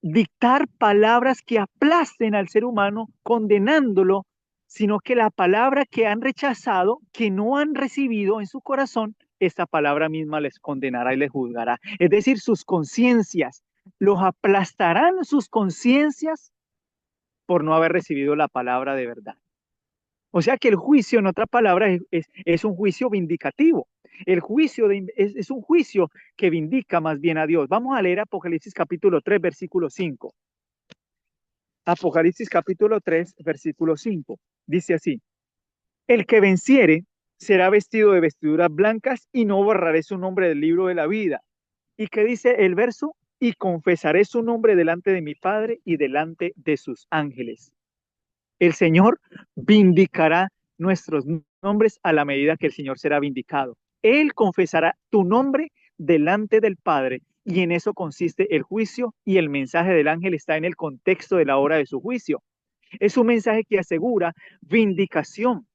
dictar palabras que aplasten al ser humano, condenándolo, sino que la palabra que han rechazado, que no han recibido en su corazón, esta palabra misma les condenará y les juzgará. Es decir, sus conciencias, los aplastarán sus conciencias por no haber recibido la palabra de verdad. O sea que el juicio, en otra palabra, es un juicio vindicativo. El juicio es un juicio que vindica más bien a Dios. Vamos a leer Apocalipsis capítulo 3, versículo 5. Apocalipsis capítulo 3, versículo 5. Dice así, el que venciere será vestido de vestiduras blancas y no borraré su nombre del libro de la vida. ¿Y qué dice el verso? Y confesaré su nombre delante de mi Padre y delante de sus ángeles. El Señor vindicará nuestros nombres a la medida que el Señor será vindicado. Él confesará tu nombre delante del Padre y en eso consiste el juicio y el mensaje del ángel está en el contexto de la hora de su juicio. Es un mensaje que asegura vindicación.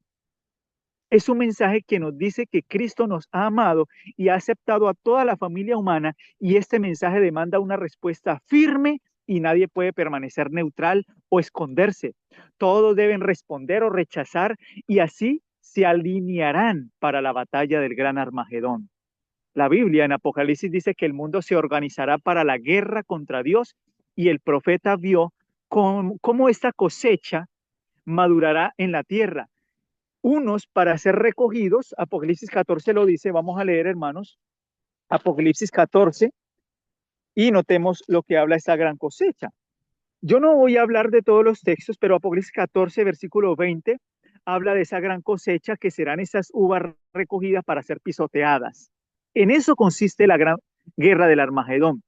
Es un mensaje que nos dice que Cristo nos ha amado y ha aceptado a toda la familia humana y este mensaje demanda una respuesta firme y nadie puede permanecer neutral o esconderse. Todos deben responder o rechazar y así se alinearán para la batalla del gran Armagedón. La Biblia en Apocalipsis dice que el mundo se organizará para la guerra contra Dios y el profeta vio cómo esta cosecha madurará en la tierra unos para ser recogidos, Apocalipsis 14 lo dice, vamos a leer hermanos, Apocalipsis 14 y notemos lo que habla esta gran cosecha. Yo no voy a hablar de todos los textos, pero Apocalipsis 14, versículo 20, habla de esa gran cosecha que serán esas uvas recogidas para ser pisoteadas. En eso consiste la gran guerra del Armagedón.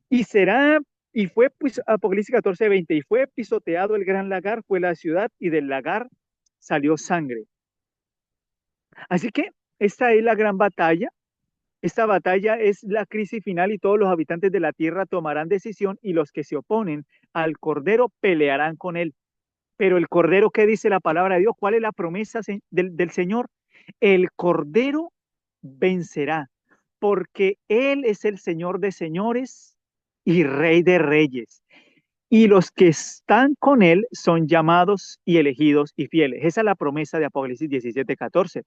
Y será, y fue pues, Apocalipsis 14, 20, y fue pisoteado el gran lagar, fue la ciudad, y del lagar salió sangre. Así que esta es la gran batalla. Esta batalla es la crisis final y todos los habitantes de la tierra tomarán decisión y los que se oponen al Cordero pelearán con él. Pero el Cordero, ¿qué dice la palabra de Dios? ¿Cuál es la promesa del Señor? El Cordero vencerá, porque Él es el Señor de señores y Rey de reyes. y los que están con él son llamados y elegidos y fieles. Esa es la promesa de Apocalipsis 17:14.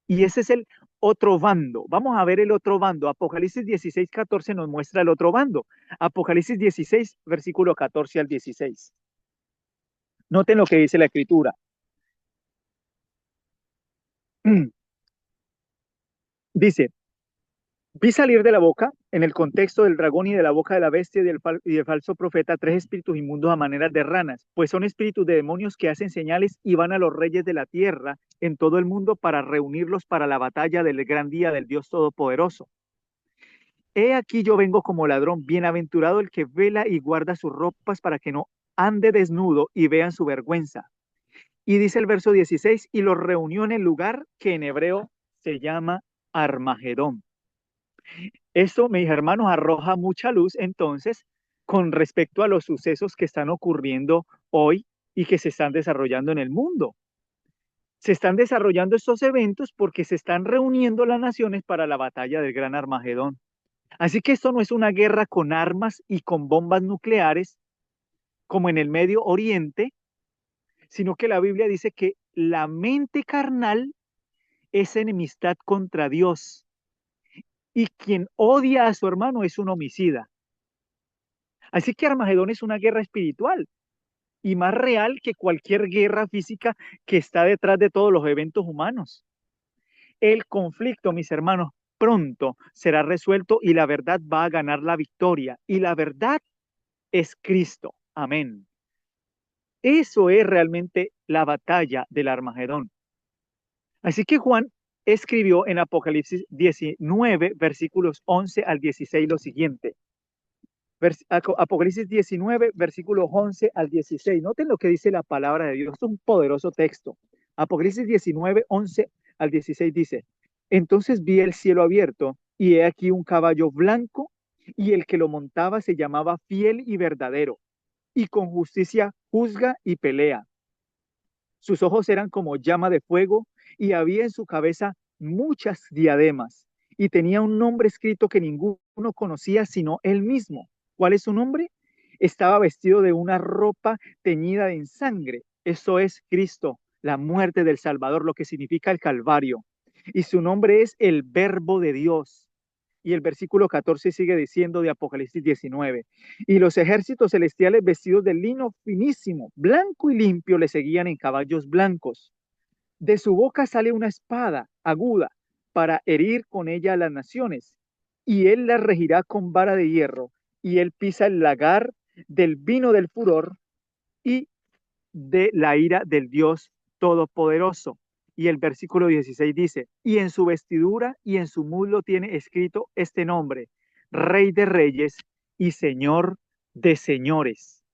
Y ese es el otro bando. Vamos a ver el otro bando. Apocalipsis 16:14 nos muestra el otro bando. Apocalipsis 16, versículo 14 al 16. Noten lo que dice la escritura. Dice, vi salir de la boca, en el contexto del dragón y de la boca de la bestia y del falso profeta, tres espíritus inmundos a manera de ranas, pues son espíritus de demonios que hacen señales y van a los reyes de la tierra en todo el mundo para reunirlos para la batalla del gran día del Dios Todopoderoso. He aquí yo vengo como ladrón, bienaventurado el que vela y guarda sus ropas para que no ande desnudo y vean su vergüenza. Y dice el verso 16, y los reunió en el lugar que en hebreo se llama Armagedón. Esto, mis hermanos, arroja mucha luz entonces con respecto a los sucesos que están ocurriendo hoy y que se están desarrollando en el mundo. Se están desarrollando estos eventos porque se están reuniendo las naciones para la batalla del Gran Armagedón. Así que esto no es una guerra con armas y con bombas nucleares como en el Medio Oriente, sino que la Biblia dice que la mente carnal es enemistad contra Dios y quien odia a su hermano es un homicida. Así que Armagedón es una guerra espiritual y más real que cualquier guerra física que está detrás de todos los eventos humanos. El conflicto, mis hermanos, pronto será resuelto y la verdad va a ganar la victoria. Y la verdad es Cristo. Amén. Eso es realmente la batalla del Armagedón. Así que Juan escribió en Apocalipsis 19, versículos 11 al 16 lo siguiente. Apocalipsis 19, versículos 11 al 16. Noten lo que dice la palabra de Dios. Es un poderoso texto. Apocalipsis 19, 11 al 16 dice, entonces vi el cielo abierto y he aquí un caballo blanco y el que lo montaba se llamaba Fiel y Verdadero y con justicia juzga y pelea. Sus ojos eran como llama de fuego y había en su cabeza muchas diademas y tenía un nombre escrito que ninguno conocía sino él mismo. ¿Cuál es su nombre? Estaba vestido de una ropa teñida en sangre. Eso es Cristo, la muerte del Salvador, lo que significa el Calvario. Y su nombre es el Verbo de Dios. Y el versículo 14 sigue diciendo de Apocalipsis 19. Y los ejércitos celestiales vestidos de lino finísimo, blanco y limpio, le seguían en caballos blancos. De su boca sale una espada aguda para herir con ella a las naciones. Y él las regirá con vara de hierro. Y él pisa el lagar del vino del furor y de la ira del Dios Todopoderoso. Y el versículo 16 dice, y en su vestidura y en su muslo tiene escrito este nombre, Rey de Reyes y Señor de Señores.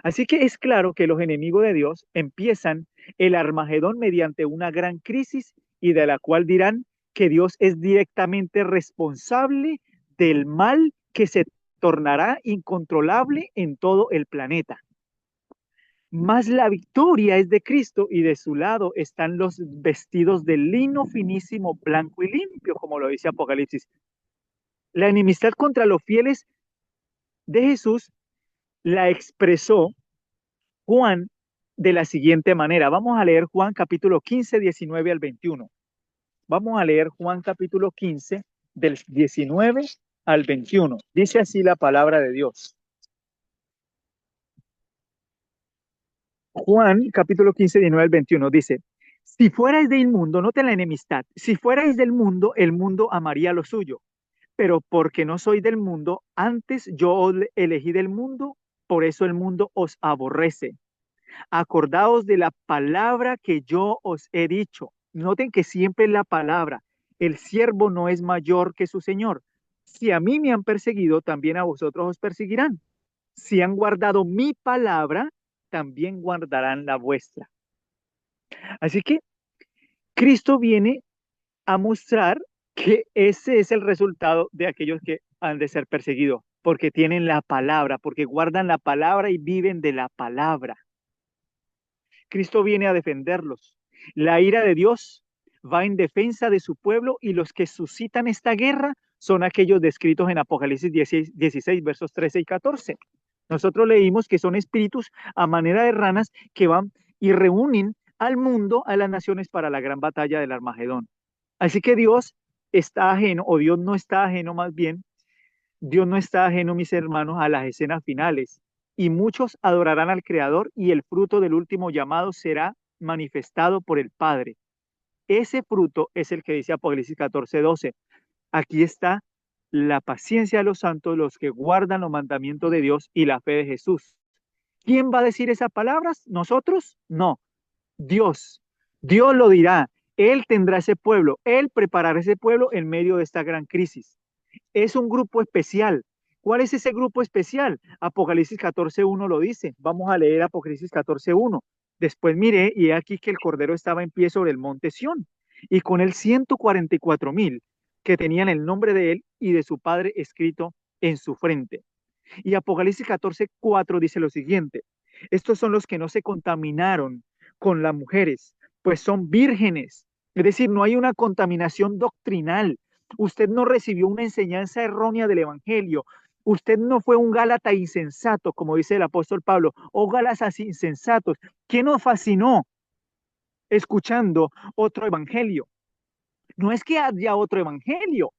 Así que es claro que los enemigos de Dios empiezan el Armagedón mediante una gran crisis y de la cual dirán que Dios es directamente responsable del mal que se tornará incontrolable en todo el planeta. Mas la victoria es de Cristo y de su lado están los vestidos de lino finísimo, blanco y limpio, como lo dice Apocalipsis. La enemistad contra los fieles de Jesús la expresó Juan de la siguiente manera. Vamos a leer Juan capítulo 15, 19 al 21. Vamos a leer Juan capítulo 15 del 19 al 21. Dice así la palabra de Dios. Juan, capítulo 15, 19 al 21, dice, si fuerais de inmundo, noten la enemistad, si fuerais del mundo, el mundo amaría lo suyo, pero porque no soy del mundo, antes yo os elegí del mundo, por eso el mundo os aborrece. Acordaos de la palabra que yo os he dicho. Noten que siempre es la palabra. El siervo no es mayor que su señor. Si a mí me han perseguido, también a vosotros os perseguirán. Si han guardado mi palabra, también guardarán la vuestra. Así que Cristo viene a mostrar que ese es el resultado de aquellos que han de ser perseguidos, porque tienen la palabra, porque guardan la palabra y viven de la palabra. Cristo viene a defenderlos. La ira de Dios va en defensa de su pueblo y los que suscitan esta guerra son aquellos descritos en Apocalipsis 16 versos 13 y 14. Nosotros leímos que son espíritus a manera de ranas que van y reúnen al mundo, a las naciones para la gran batalla del Armagedón. Así que Dios está ajeno, o Dios no está ajeno más bien, Dios no está ajeno, mis hermanos, a las escenas finales. Y muchos adorarán al Creador y el fruto del último llamado será manifestado por el Padre. Ese fruto es el que dice Apocalipsis 14:12. Aquí está la paciencia de los santos, los que guardan los mandamientos de Dios y la fe de Jesús. ¿Quién va a decir esas palabras? ¿Nosotros? No, Dios. Dios lo dirá. Él tendrá ese pueblo. Él preparará ese pueblo en medio de esta gran crisis. Es un grupo especial. ¿Cuál es ese grupo especial? Apocalipsis 14:1 lo dice. Vamos a leer Apocalipsis 14:1. Después miré y he aquí que el Cordero estaba en pie sobre el monte Sión y con él 144,000 que tenían el nombre de él y de su padre escrito en su frente. Y Apocalipsis 14:4 dice lo siguiente: estos son los que no se contaminaron con las mujeres, pues son vírgenes. Es decir, no hay una contaminación doctrinal. Usted no recibió una enseñanza errónea del Evangelio. Usted no fue un Gálata insensato, como dice el apóstol Pablo, o Gálatas insensatos. ¿Qué nos fascinó escuchando otro evangelio? No es que haya otro evangelio.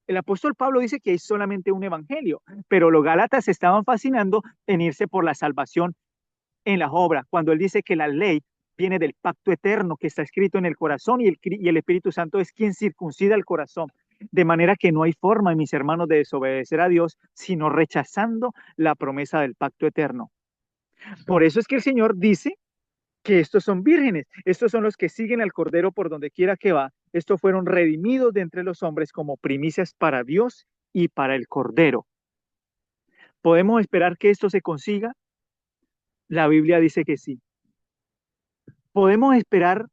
El apóstol Pablo dice que hay solamente un evangelio, pero los Gálatas se estaban fascinando en irse por la salvación en las obras, cuando él dice que la ley viene del pacto eterno que está escrito en el corazón y el Espíritu Santo es quien circuncida el corazón. De manera que no hay forma, mis hermanos, de desobedecer a Dios, sino rechazando la promesa del pacto eterno. Por eso es que el Señor dice que estos son vírgenes, estos son los que siguen al Cordero por donde quiera que va, estos fueron redimidos de entre los hombres como primicias para Dios y para el Cordero. ¿Podemos esperar que esto se consiga? La Biblia dice que sí. ¿Podemos esperar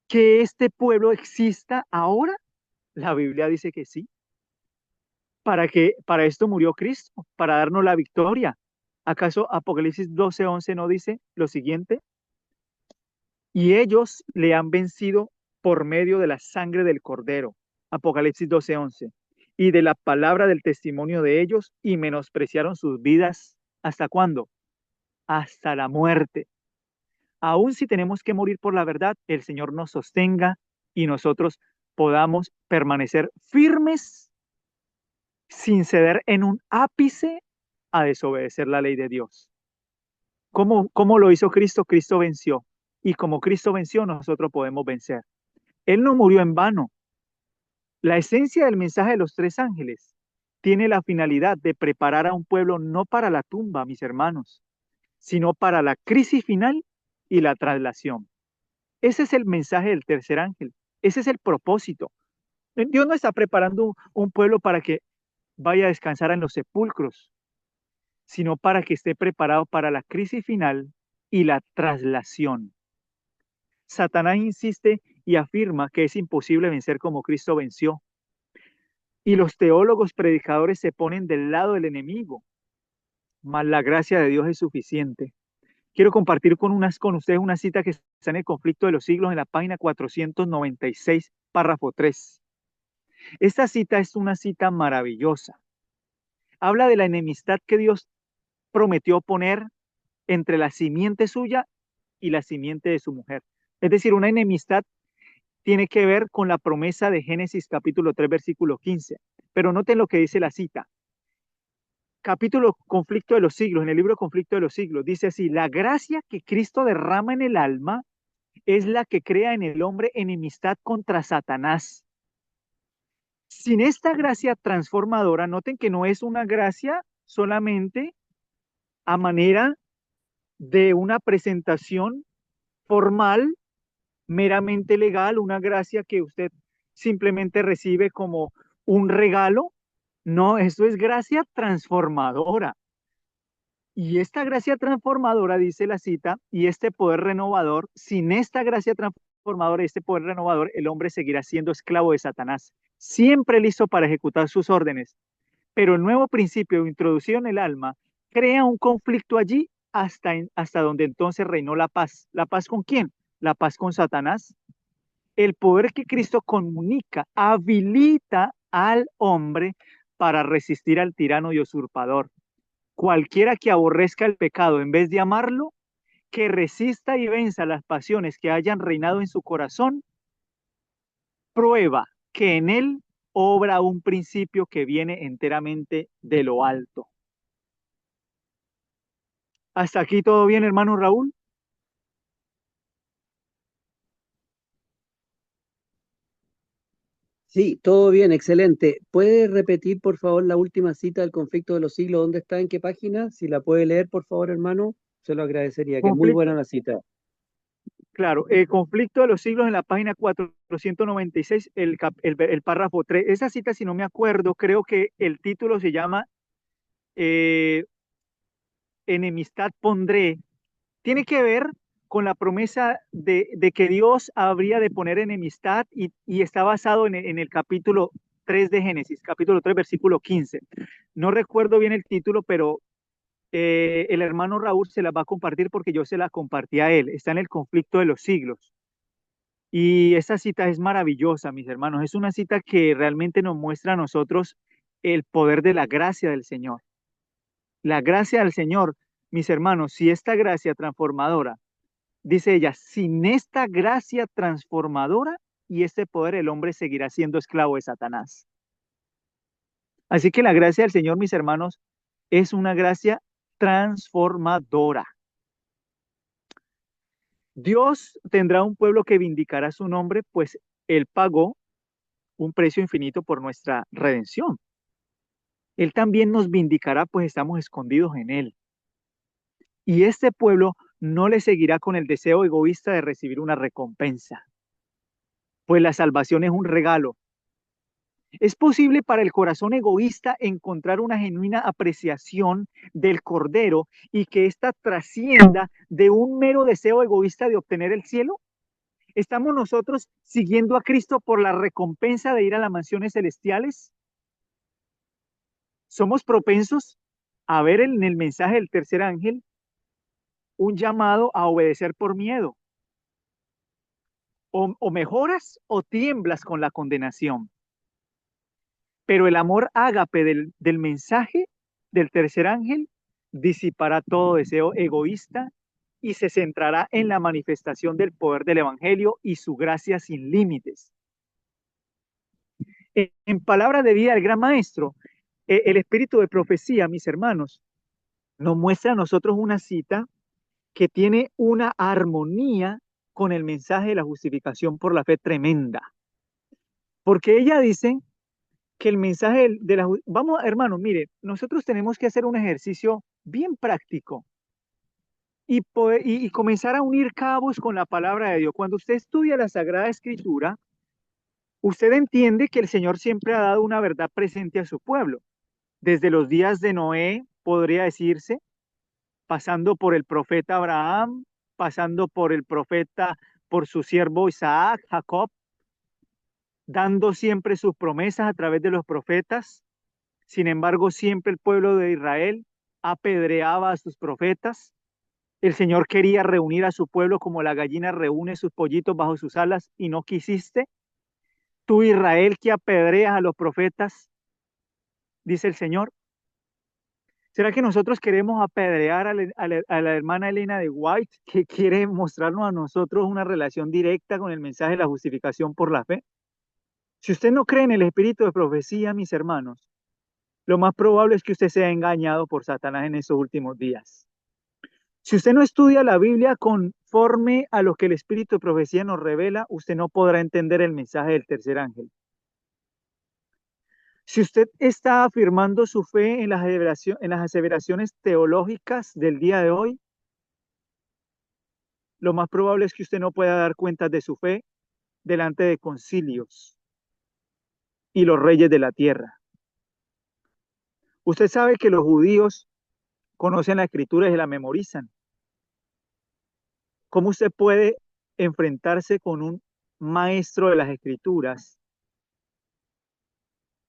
que este pueblo exista ahora? La Biblia dice que sí. Para esto murió Cristo, para darnos la victoria. ¿Acaso Apocalipsis 12:11 no dice lo siguiente? Y ellos le han vencido por medio de la sangre del Cordero. Apocalipsis 12:11. Y de la palabra del testimonio de ellos y menospreciaron sus vidas. ¿Hasta cuándo? Hasta la muerte. Aun si tenemos que morir por la verdad, el Señor nos sostenga y nosotros podamos permanecer firmes sin ceder en un ápice a desobedecer la ley de Dios. ¿Cómo lo hizo Cristo? Cristo venció. Y como Cristo venció, nosotros podemos vencer. Él no murió en vano. La esencia del mensaje de los tres ángeles tiene la finalidad de preparar a un pueblo no para la tumba, mis hermanos, sino para la crisis final y la traslación. Ese es el mensaje del tercer ángel. Ese es el propósito. Dios no está preparando un pueblo para que vaya a descansar en los sepulcros, sino para que esté preparado para la crisis final y la traslación. Satanás insiste y afirma que es imposible vencer como Cristo venció. Y los teólogos predicadores se ponen del lado del enemigo, mas la gracia de Dios es suficiente. Quiero compartir con ustedes una cita que está en el Conflicto de los Siglos en la página 496, párrafo 3. Esta cita es una cita maravillosa. Habla de la enemistad que Dios prometió poner entre la simiente suya y la simiente de su mujer. Es decir, una enemistad tiene que ver con la promesa de Génesis capítulo 3, versículo 15. Pero noten lo que dice la cita. Capítulo Conflicto de los Siglos, en el libro Conflicto de los Siglos, dice así: la gracia que Cristo derrama en el alma es la que crea en el hombre enemistad contra Satanás. Sin esta gracia transformadora, noten que no es una gracia solamente a manera de una presentación formal, meramente legal, una gracia que usted simplemente recibe como un regalo. No, eso es gracia transformadora. Y esta gracia transformadora, dice la cita, y este poder renovador, sin esta gracia transformadora y este poder renovador, el hombre seguirá siendo esclavo de Satanás, siempre listo para ejecutar sus órdenes. Pero el nuevo principio introducido en el alma crea un conflicto allí hasta donde entonces reinó la paz. ¿La paz con quién? La paz con Satanás. El poder que Cristo comunica habilita al hombre para resistir al tirano y usurpador. Cualquiera que aborrezca el pecado en vez de amarlo, que resista y venza las pasiones que hayan reinado en su corazón, prueba que en él obra un principio que viene enteramente de lo alto. ¿Hasta aquí todo bien, hermano Raúl? Sí, todo bien, excelente. ¿Puede repetir, por favor, la última cita del conflicto de los siglos? ¿Dónde está? ¿En qué página? Si la puede leer, por favor, hermano, se lo agradecería, que es muy buena Conflicto, la cita. claro, conflicto de los siglos en la página 496, el párrafo 3. Esa cita, si no me acuerdo, creo que el título se llama eh, Enemistad pondré. Tiene que ver con la promesa de que Dios habría de poner enemistad y está basado en el capítulo 3 de Génesis, capítulo 3, versículo 15. No recuerdo bien el título, pero el hermano Raúl se la va a compartir porque yo se la compartí a él. Está en el conflicto de los siglos. Y esa cita es maravillosa, mis hermanos. Es una cita que realmente nos muestra a nosotros el poder de la gracia del Señor. La gracia del Señor, mis hermanos, si esta gracia transformadora, dice ella, sin esta gracia transformadora y este poder, el hombre seguirá siendo esclavo de Satanás. Así que la gracia del Señor, mis hermanos, es una gracia transformadora. Dios tendrá un pueblo que vindicará su nombre, pues Él pagó un precio infinito por nuestra redención. Él también nos vindicará, pues estamos escondidos en Él. Y este pueblo no le seguirá con el deseo egoísta de recibir una recompensa, pues la salvación es un regalo. Es posible para el corazón egoísta encontrar una genuina apreciación del Cordero y que ésta trascienda de un mero deseo egoísta de obtener el cielo. ¿Estamos nosotros siguiendo a Cristo por la recompensa de ir a las mansiones celestiales? ¿Somos propensos a ver en el mensaje del tercer ángel un llamado a obedecer por miedo? O mejoras o tiemblas con la condenación. Pero el amor ágape del mensaje del tercer ángel disipará todo deseo egoísta y se centrará en la manifestación del poder del Evangelio y su gracia sin límites. En palabras de vida del gran maestro, el espíritu de profecía, mis hermanos, nos muestra a nosotros una cita que tiene una armonía con el mensaje de la justificación por la fe tremenda. Porque ella dice que el mensaje de la... Vamos, hermanos, mire, nosotros tenemos que hacer un ejercicio bien práctico y comenzar a unir cabos con la palabra de Dios. Cuando usted estudia la Sagrada Escritura, usted entiende que el Señor siempre ha dado una verdad presente a su pueblo. Desde los días de Noé, podría decirse, pasando por el profeta Abraham, pasando por el profeta, por su siervo Isaac, Jacob, dando siempre sus promesas a través de los profetas. Sin embargo, siempre el pueblo de Israel apedreaba a sus profetas. El Señor quería reunir a su pueblo como la gallina reúne sus pollitos bajo sus alas y no quisiste. Tú, Israel, que apedreas a los profetas, dice el Señor. ¿Será que nosotros queremos apedrear a la hermana Elena de White, que quiere mostrarnos a nosotros una relación directa con el mensaje de la justificación por la fe? Si usted no cree en el espíritu de profecía, mis hermanos, lo más probable es que usted sea engañado por Satanás en estos últimos días. Si usted no estudia la Biblia conforme a lo que el espíritu de profecía nos revela, usted no podrá entender el mensaje del tercer ángel. Si usted está afirmando su fe en las aseveraciones teológicas del día de hoy, lo más probable es que usted no pueda dar cuenta de su fe delante de concilios y los reyes de la tierra. Usted sabe que los judíos conocen la escritura y se la memorizan. ¿Cómo usted puede enfrentarse con un maestro de las escrituras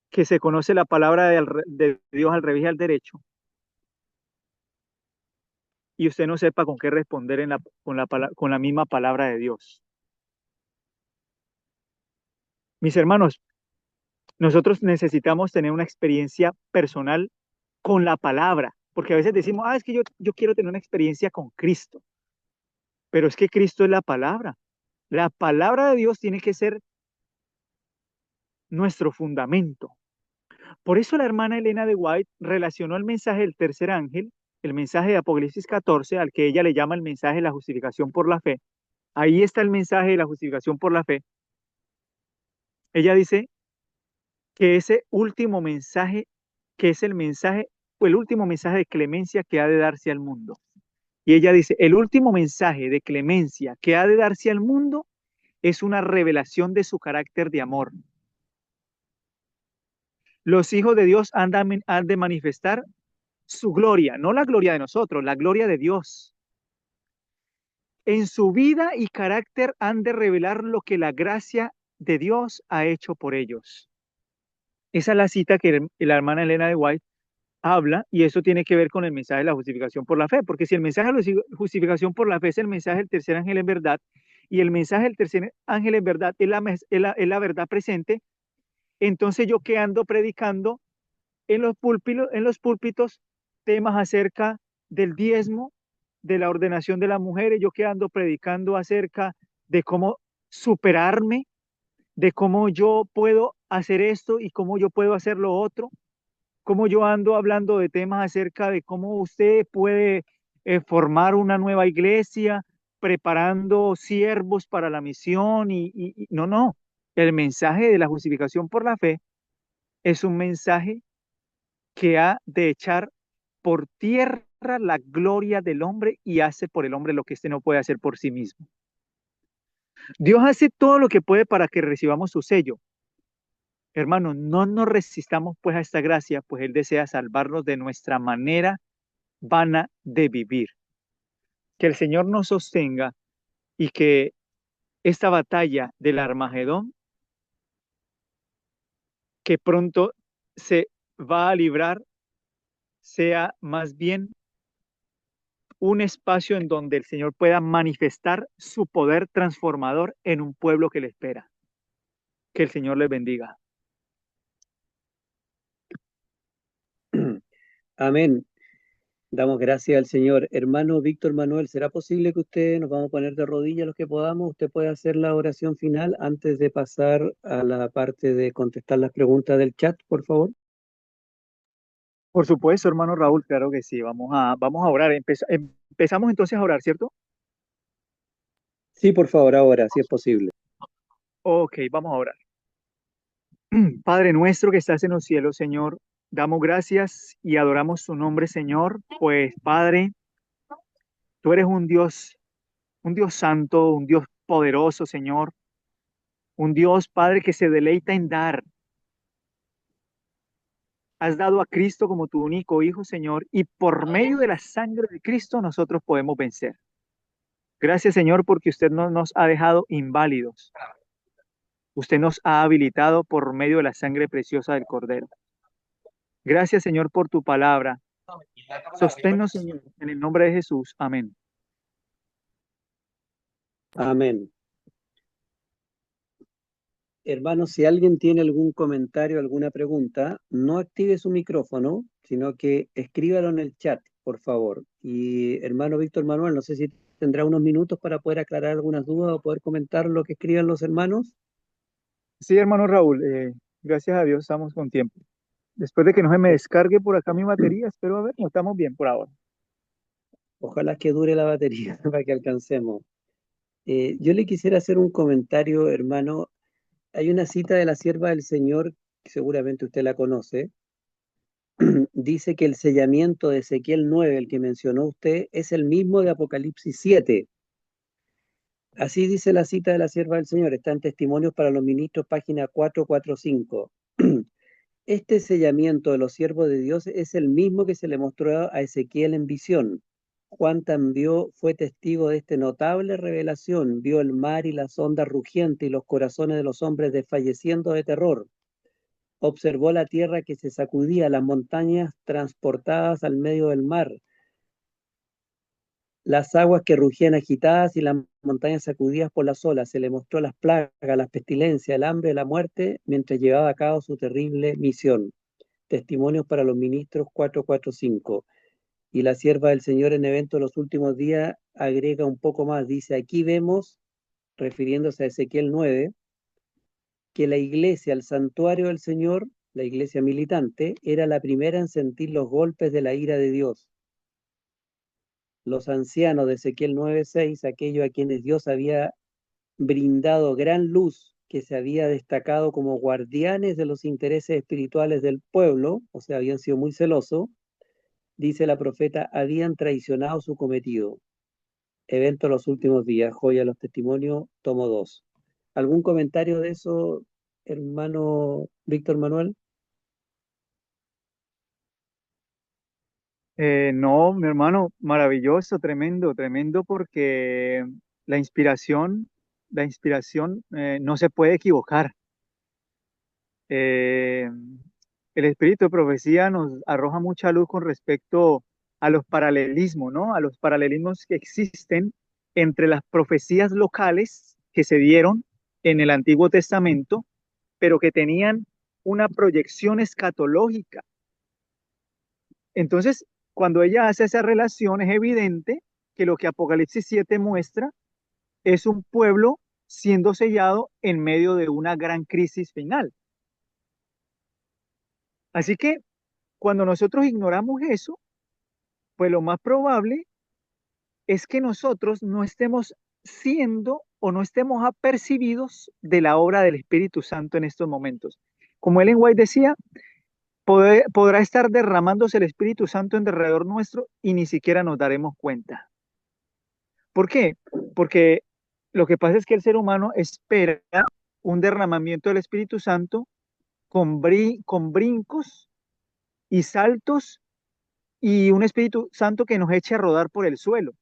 que se conoce la palabra de Dios al revés y al derecho y usted no sepa con qué responder con la misma palabra de Dios? Mis hermanos, nosotros necesitamos tener una experiencia personal con la palabra. porque a veces decimos, es que yo quiero tener una experiencia con Cristo, pero es que Cristo es la palabra. La palabra de Dios tiene que ser nuestro fundamento. Por eso la hermana Elena de White relacionó el mensaje del tercer ángel, el mensaje de Apocalipsis 14, al que ella le llama el mensaje de la justificación por la fe. Ahí está el mensaje de la justificación por la fe. Ella dice que ese último mensaje, que es el mensaje, o el último mensaje de clemencia que ha de darse al mundo. Y ella dice, el último mensaje de clemencia que ha de darse al mundo es una revelación de su carácter de amor. Los hijos de Dios han de manifestar su gloria, no la gloria de nosotros, la gloria de Dios. En su vida y carácter han de revelar lo que la gracia de Dios ha hecho por ellos. Esa es la cita que la hermana Elena de White habla, y eso tiene que ver con el mensaje de la justificación por la fe, porque si el mensaje de la justificación por la fe es el mensaje del tercer ángel en verdad, y el mensaje del tercer ángel en verdad es la verdad presente, entonces yo que ando predicando en los púlpitos temas acerca del diezmo, de la ordenación de las mujeres, yo que ando predicando acerca de cómo superarme, de cómo yo puedo hacer esto y cómo yo puedo hacer lo otro, cómo yo ando hablando de temas acerca de cómo usted puede formar una nueva iglesia, preparando siervos para la misión no, no. El mensaje de la justificación por la fe es un mensaje que ha de echar por tierra la gloria del hombre y hace por el hombre lo que éste no puede hacer por sí mismo. Dios hace todo lo que puede para que recibamos su sello. Hermanos, no nos resistamos pues a esta gracia, pues Él desea salvarnos de nuestra manera vana de vivir. Que el Señor nos sostenga y que esta batalla del Armagedón, que pronto se va a librar, sea más bien un espacio en donde el Señor pueda manifestar su poder transformador en un pueblo que le espera. Que el Señor les bendiga. Amén. Damos gracias al Señor. Hermano Víctor Manuel, ¿será posible que usted nos vamos a poner de rodillas los que podamos? ¿Usted puede hacer la oración final antes de pasar a la parte de contestar las preguntas del chat, por favor? Por supuesto, hermano Raúl, claro que sí. Vamos a orar. Empezamos entonces a orar, ¿cierto? Sí, por favor, ahora, si es posible. Ok, vamos a orar. Padre nuestro que estás en los cielos, Señor, damos gracias y adoramos tu nombre, Señor, pues Padre, tú eres un Dios santo, un Dios poderoso, Señor, un Dios, Padre, que se deleita en dar. Has dado a Cristo como tu único Hijo, Señor, y por medio de la sangre de Cristo nosotros podemos vencer. Gracias, Señor, porque usted no nos ha dejado inválidos. Usted nos ha habilitado por medio de la sangre preciosa del Cordero. Gracias, Señor, por tu palabra. Sosténnos, Señor, en el nombre de Jesús. Amén. Amén. Hermano, si alguien tiene algún comentario, alguna pregunta, no active su micrófono, sino que escríbalo en el chat, por favor. Y hermano Víctor Manuel, no sé si tendrá unos minutos para poder aclarar algunas dudas o poder comentar lo que escriban los hermanos. Sí, hermano Raúl, gracias a Dios estamos con tiempo. Después de que no se me descargue por acá mi batería, espero a ver, no estamos bien por ahora. Ojalá que dure la batería para que alcancemos. Yo le quisiera hacer un comentario, hermano. Hay una cita de la sierva del Señor, que seguramente usted la conoce. Dice que el sellamiento de Ezequiel 9, el que mencionó usted, es el mismo de Apocalipsis 7. Así dice la cita de la sierva del Señor, está en Testimonios para los Ministros, página 445. Este sellamiento de los siervos de Dios es el mismo que se le mostró a Ezequiel en visión. Juan también fue testigo de esta notable revelación, vio el mar y las ondas rugientes y los corazones de los hombres desfalleciendo de terror. Observó la tierra que se sacudía, las montañas transportadas al medio del mar, las aguas que rugían agitadas y las montañas sacudidas por las olas. Se le mostró las plagas, las pestilencias, el hambre, la muerte, mientras llevaba a cabo su terrible misión. Testimonios para los Ministros 445. Y la sierva del Señor en Evento de los Últimos Días agrega un poco más, dice, aquí vemos, refiriéndose a Ezequiel 9, que la iglesia, el santuario del Señor, la iglesia militante, era la primera en sentir los golpes de la ira de Dios. Los ancianos de Ezequiel 9:6, aquellos a quienes Dios había brindado gran luz, que se había destacado como guardianes de los intereses espirituales del pueblo, o sea, habían sido muy celosos, dice la profeta, habían traicionado su cometido. Evento de los últimos días, joya de los testimonios, tomo 2. ¿Algún comentario de eso, hermano Víctor Manuel? No, mi hermano, maravilloso, tremendo, tremendo porque la inspiración, la inspiración no se puede equivocar. Eh, el espíritu de profecía nos arroja mucha luz con respecto a los paralelismos, ¿no? A los paralelismos que existen entre las profecías locales que se dieron en el Antiguo Testamento, pero que tenían una proyección escatológica. Entonces, cuando ella hace esa relación, es evidente que lo que Apocalipsis 7 muestra es un pueblo siendo sellado en medio de una gran crisis final. Así que cuando nosotros ignoramos eso, pues lo más probable es que nosotros no estemos siendo o no estemos apercibidos de la obra del Espíritu Santo en estos momentos. Como Ellen White decía, podrá estar derramándose el Espíritu Santo en derredor nuestro y ni siquiera nos daremos cuenta. ¿Por qué? Porque lo que pasa es que el ser humano espera un derramamiento del Espíritu Santo con brincos y saltos y un Espíritu Santo que nos eche a rodar por el suelo.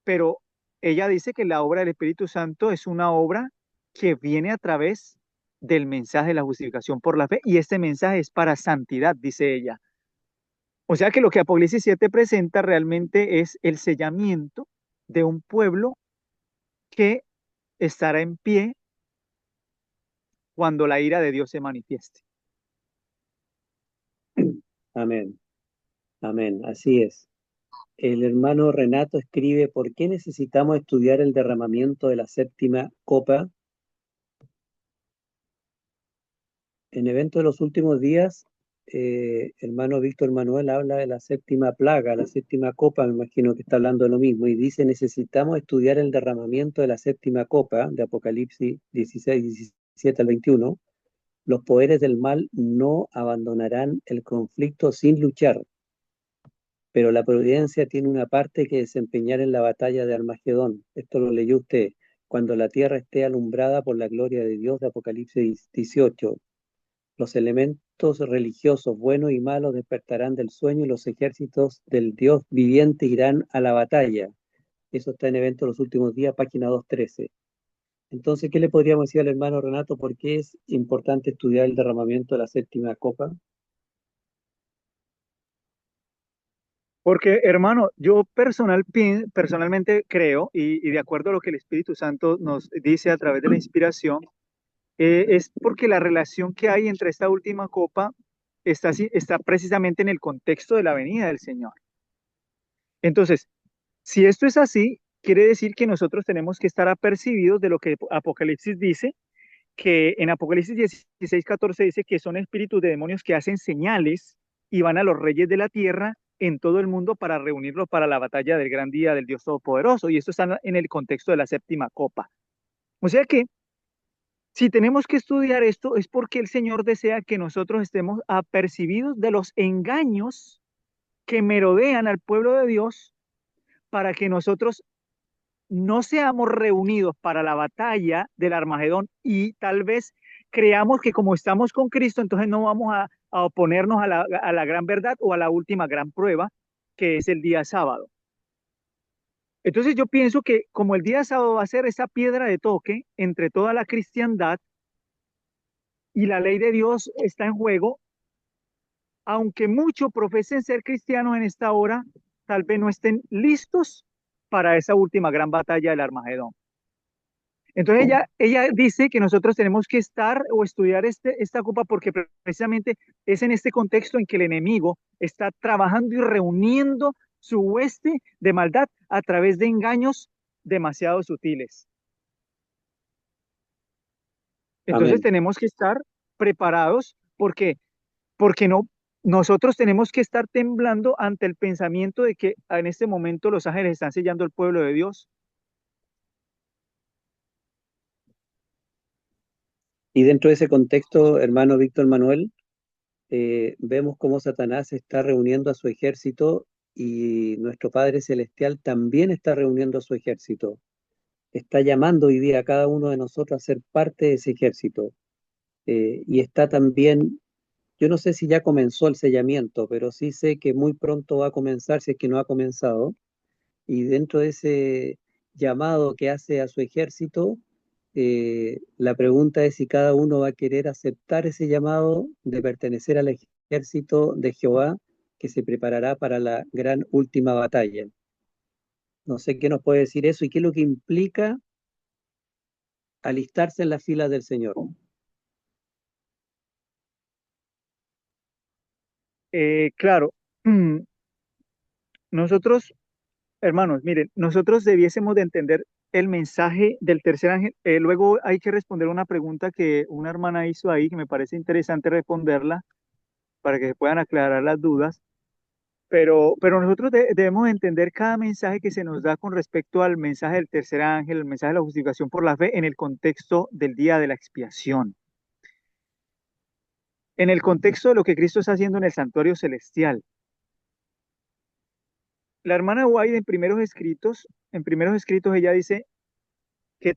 Pero ella dice que la obra del Espíritu Santo es una obra que viene a través del mensaje de la justificación por la fe y este mensaje es para santidad, dice ella. O sea que lo que Apocalipsis 7 presenta realmente es el sellamiento de un pueblo que estará en pie cuando la ira de Dios se manifieste. Amén, amén, así es. El hermano Renato escribe, ¿por qué necesitamos estudiar el derramamiento de la séptima copa? En Evento de los Últimos Días, hermano Víctor Manuel habla de la séptima plaga, la séptima copa, me imagino que está hablando de lo mismo, y dice, necesitamos estudiar el derramamiento de la séptima copa, de Apocalipsis 16, 17 al 21. Los poderes del mal no abandonarán el conflicto sin luchar, pero la providencia tiene una parte que desempeñar en la batalla de Armagedón. Esto lo leyó usted. Cuando la tierra esté alumbrada por la gloria de Dios, de Apocalipsis 18. Los elementos religiosos buenos y malos despertarán del sueño y los ejércitos del Dios viviente irán a la batalla. Eso está en Evento de los Últimos Días, página 213. Entonces, ¿qué le podríamos decir al hermano Renato? ¿Por qué es importante estudiar el derramamiento de la séptima copa? Porque, hermano, yo personalmente creo, y de acuerdo a lo que el Espíritu Santo nos dice a través de la inspiración, es porque la relación que hay entre esta última copa está precisamente en el contexto de la venida del Señor. Entonces, si esto es así, quiere decir que nosotros tenemos que estar apercibidos de lo que Apocalipsis dice, que en Apocalipsis 16:14 dice que son espíritus de demonios que hacen señales y van a los reyes de la tierra en todo el mundo para reunirlos para la batalla del gran día del Dios Todopoderoso. Y esto está en el contexto de la séptima copa. O sea que si tenemos que estudiar esto es porque el Señor desea que nosotros estemos apercibidos de los engaños que merodean al pueblo de Dios para que nosotros no seamos reunidos para la batalla del Armagedón y tal vez creamos que como estamos con Cristo, entonces no vamos a oponernos a la gran verdad o a la última gran prueba, que es el día sábado. Entonces yo pienso que como el día sábado va a ser esa piedra de toque entre toda la cristiandad y la ley de Dios está en juego, aunque muchos profesen ser cristianos en esta hora, tal vez no estén listos para esa última gran batalla del Armagedón. Entonces ella dice que nosotros tenemos que estar o estudiar esta copa porque precisamente es en este contexto en que el enemigo está trabajando y reuniendo su hueste de maldad a través de engaños demasiado sutiles. Entonces Amén. tenemos que estar preparados porque no, nosotros tenemos que estar temblando ante el pensamiento de que en este momento los ángeles están sellando el pueblo de Dios. Y dentro de ese contexto, hermano Víctor Manuel, vemos cómo Satanás está reuniendo a su ejército y nuestro Padre Celestial también está reuniendo a su ejército. Está llamando hoy día a cada uno de nosotros a ser parte de ese ejército. Y está también, yo no sé si ya comenzó el sellamiento, pero sí sé que muy pronto va a comenzar, si es que no ha comenzado. Y dentro de ese llamado que hace a su ejército, la pregunta es si cada uno va a querer aceptar ese llamado de pertenecer al ejército de Jehová que se preparará para la gran última batalla. No sé qué nos puede decir eso y qué es lo que implica alistarse en las filas del Señor. Claro, nosotros, hermanos, miren, nosotros debiésemos de entender el mensaje del tercer ángel. Luego hay que responder una pregunta que una hermana hizo ahí, que me parece interesante responderla para que se puedan aclarar las dudas. Pero nosotros debemos entender cada mensaje que se nos da con respecto al mensaje del tercer ángel, el mensaje de la justificación por la fe, en el contexto del día de la expiación, en el contexto de lo que Cristo está haciendo en el santuario celestial. La hermana White en primeros escritos ella dice que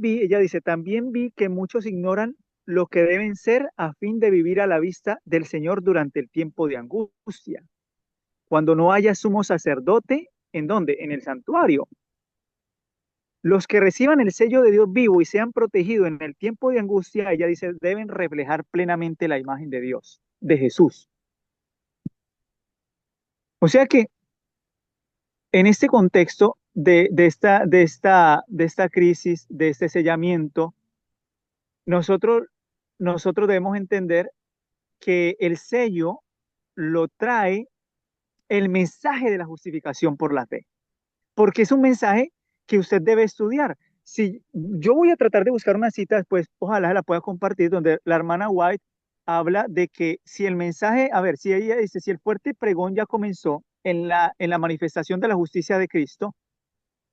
ella dice, también vi que muchos ignoran lo que deben ser a fin de vivir a la vista del Señor durante el tiempo de angustia, cuando no haya sumo sacerdote, ¿en dónde? En el santuario. Los que reciban el sello de Dios vivo y sean protegidos en el tiempo de angustia, ella dice, deben reflejar plenamente la imagen de Dios, de Jesús. O sea que en este contexto de esta crisis, de este sellamiento, nosotros, nosotros debemos entender que el sello lo trae el mensaje de la justificación por la fe, porque es un mensaje que usted debe estudiar. Si yo voy a tratar de buscar una cita después, ojalá se la pueda compartir, donde la hermana White habla de que si el mensaje, a ver, si ella dice, si el fuerte pregón ya comenzó en la manifestación de la justicia de Cristo,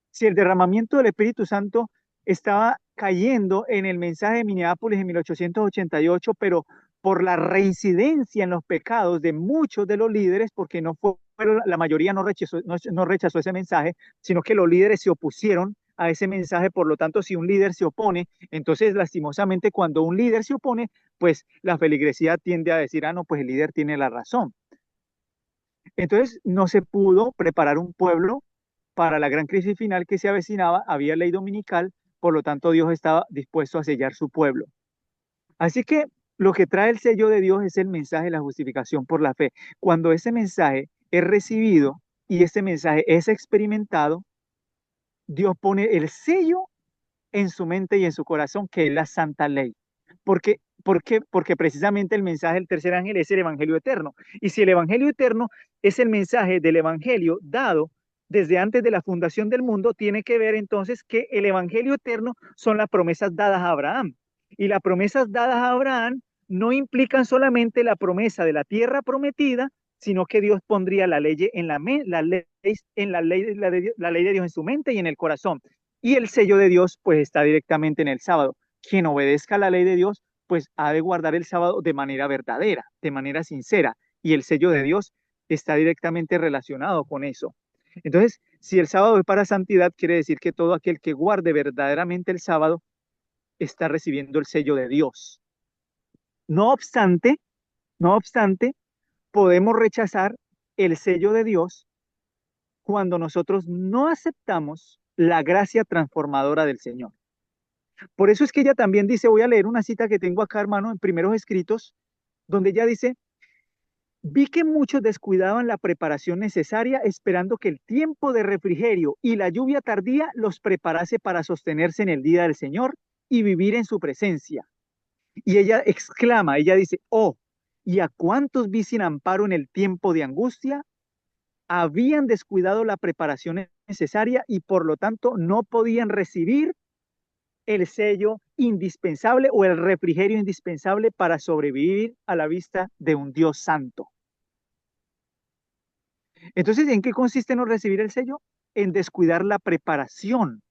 si el derramamiento del Espíritu Santo estaba cayendo en el mensaje de Minneapolis en 1888, pero por la reincidencia en los pecados de muchos de los líderes, porque no fue, la mayoría no rechazó ese mensaje, sino que los líderes se opusieron a ese mensaje. Por lo tanto, si un líder se opone, entonces lastimosamente cuando un líder se opone, pues la feligresía tiende a decir, ah, no, pues el líder tiene la razón. Entonces no se pudo preparar un pueblo para la gran crisis final que se avecinaba, había ley dominical, por lo tanto Dios estaba dispuesto a sellar su pueblo. Así que lo que trae el sello de Dios es el mensaje de la justificación por la fe. Cuando ese mensaje es recibido y ese mensaje es experimentado, Dios pone el sello en su mente y en su corazón, que es la santa ley. Porque precisamente el mensaje del tercer ángel es el evangelio eterno. Y si el evangelio eterno es el mensaje del evangelio dado desde antes de la fundación del mundo, tiene que ver entonces que el evangelio eterno son las promesas dadas a Abraham. Y las promesas dadas a Abraham no implican solamente la promesa de la tierra prometida, sino que Dios pondría la ley en la ley, en la ley de Dios en su mente y en el corazón. Y el sello de Dios pues está directamente en el sábado. Quien obedezca la ley de Dios pues ha de guardar el sábado de manera verdadera, de manera sincera. Y el sello de Dios está directamente relacionado con eso. Entonces, si el sábado es para santidad, quiere decir que todo aquel que guarde verdaderamente el sábado está recibiendo el sello de Dios. No obstante, no obstante, podemos rechazar el sello de Dios cuando nosotros no aceptamos la gracia transformadora del Señor. Por eso es que ella también dice, voy a leer una cita que tengo acá, hermano, en primeros escritos, donde ella dice, vi que muchos descuidaban la preparación necesaria esperando que el tiempo de refrigerio y la lluvia tardía los preparase para sostenerse en el día del Señor y vivir en su presencia. Y ella exclama, ella dice, oh, ¿y a cuántos vi sin amparo en el tiempo de angustia? Habían descuidado la preparación necesaria y por lo tanto no podían recibir el sello indispensable o el refrigerio indispensable para sobrevivir a la vista de un Dios santo. Entonces, ¿en qué consiste no recibir el sello? En descuidar la preparación,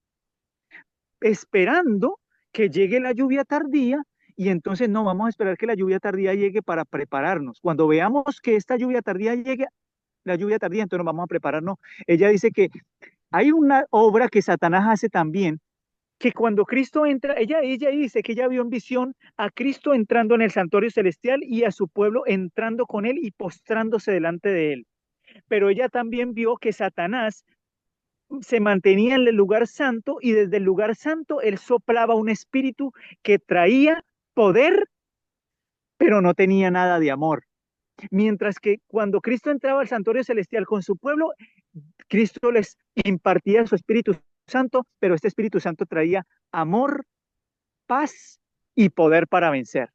esperando que llegue la lluvia tardía y entonces no vamos a esperar que la lluvia tardía llegue para prepararnos. Cuando veamos que esta lluvia tardía llegue, la lluvia tardía, entonces nos vamos a prepararnos. Ella dice que hay una obra que Satanás hace también, que cuando Cristo entra, ella dice que ella vio en visión a Cristo entrando en el santuario celestial y a su pueblo entrando con él y postrándose delante de él. Pero ella también vio que Satanás se mantenía en el lugar santo y desde el lugar santo él soplaba un espíritu que traía poder, pero no tenía nada de amor. Mientras que cuando Cristo entraba al santuario celestial con su pueblo, Cristo les impartía su Espíritu Santo, pero este Espíritu Santo traía amor, paz y poder para vencer.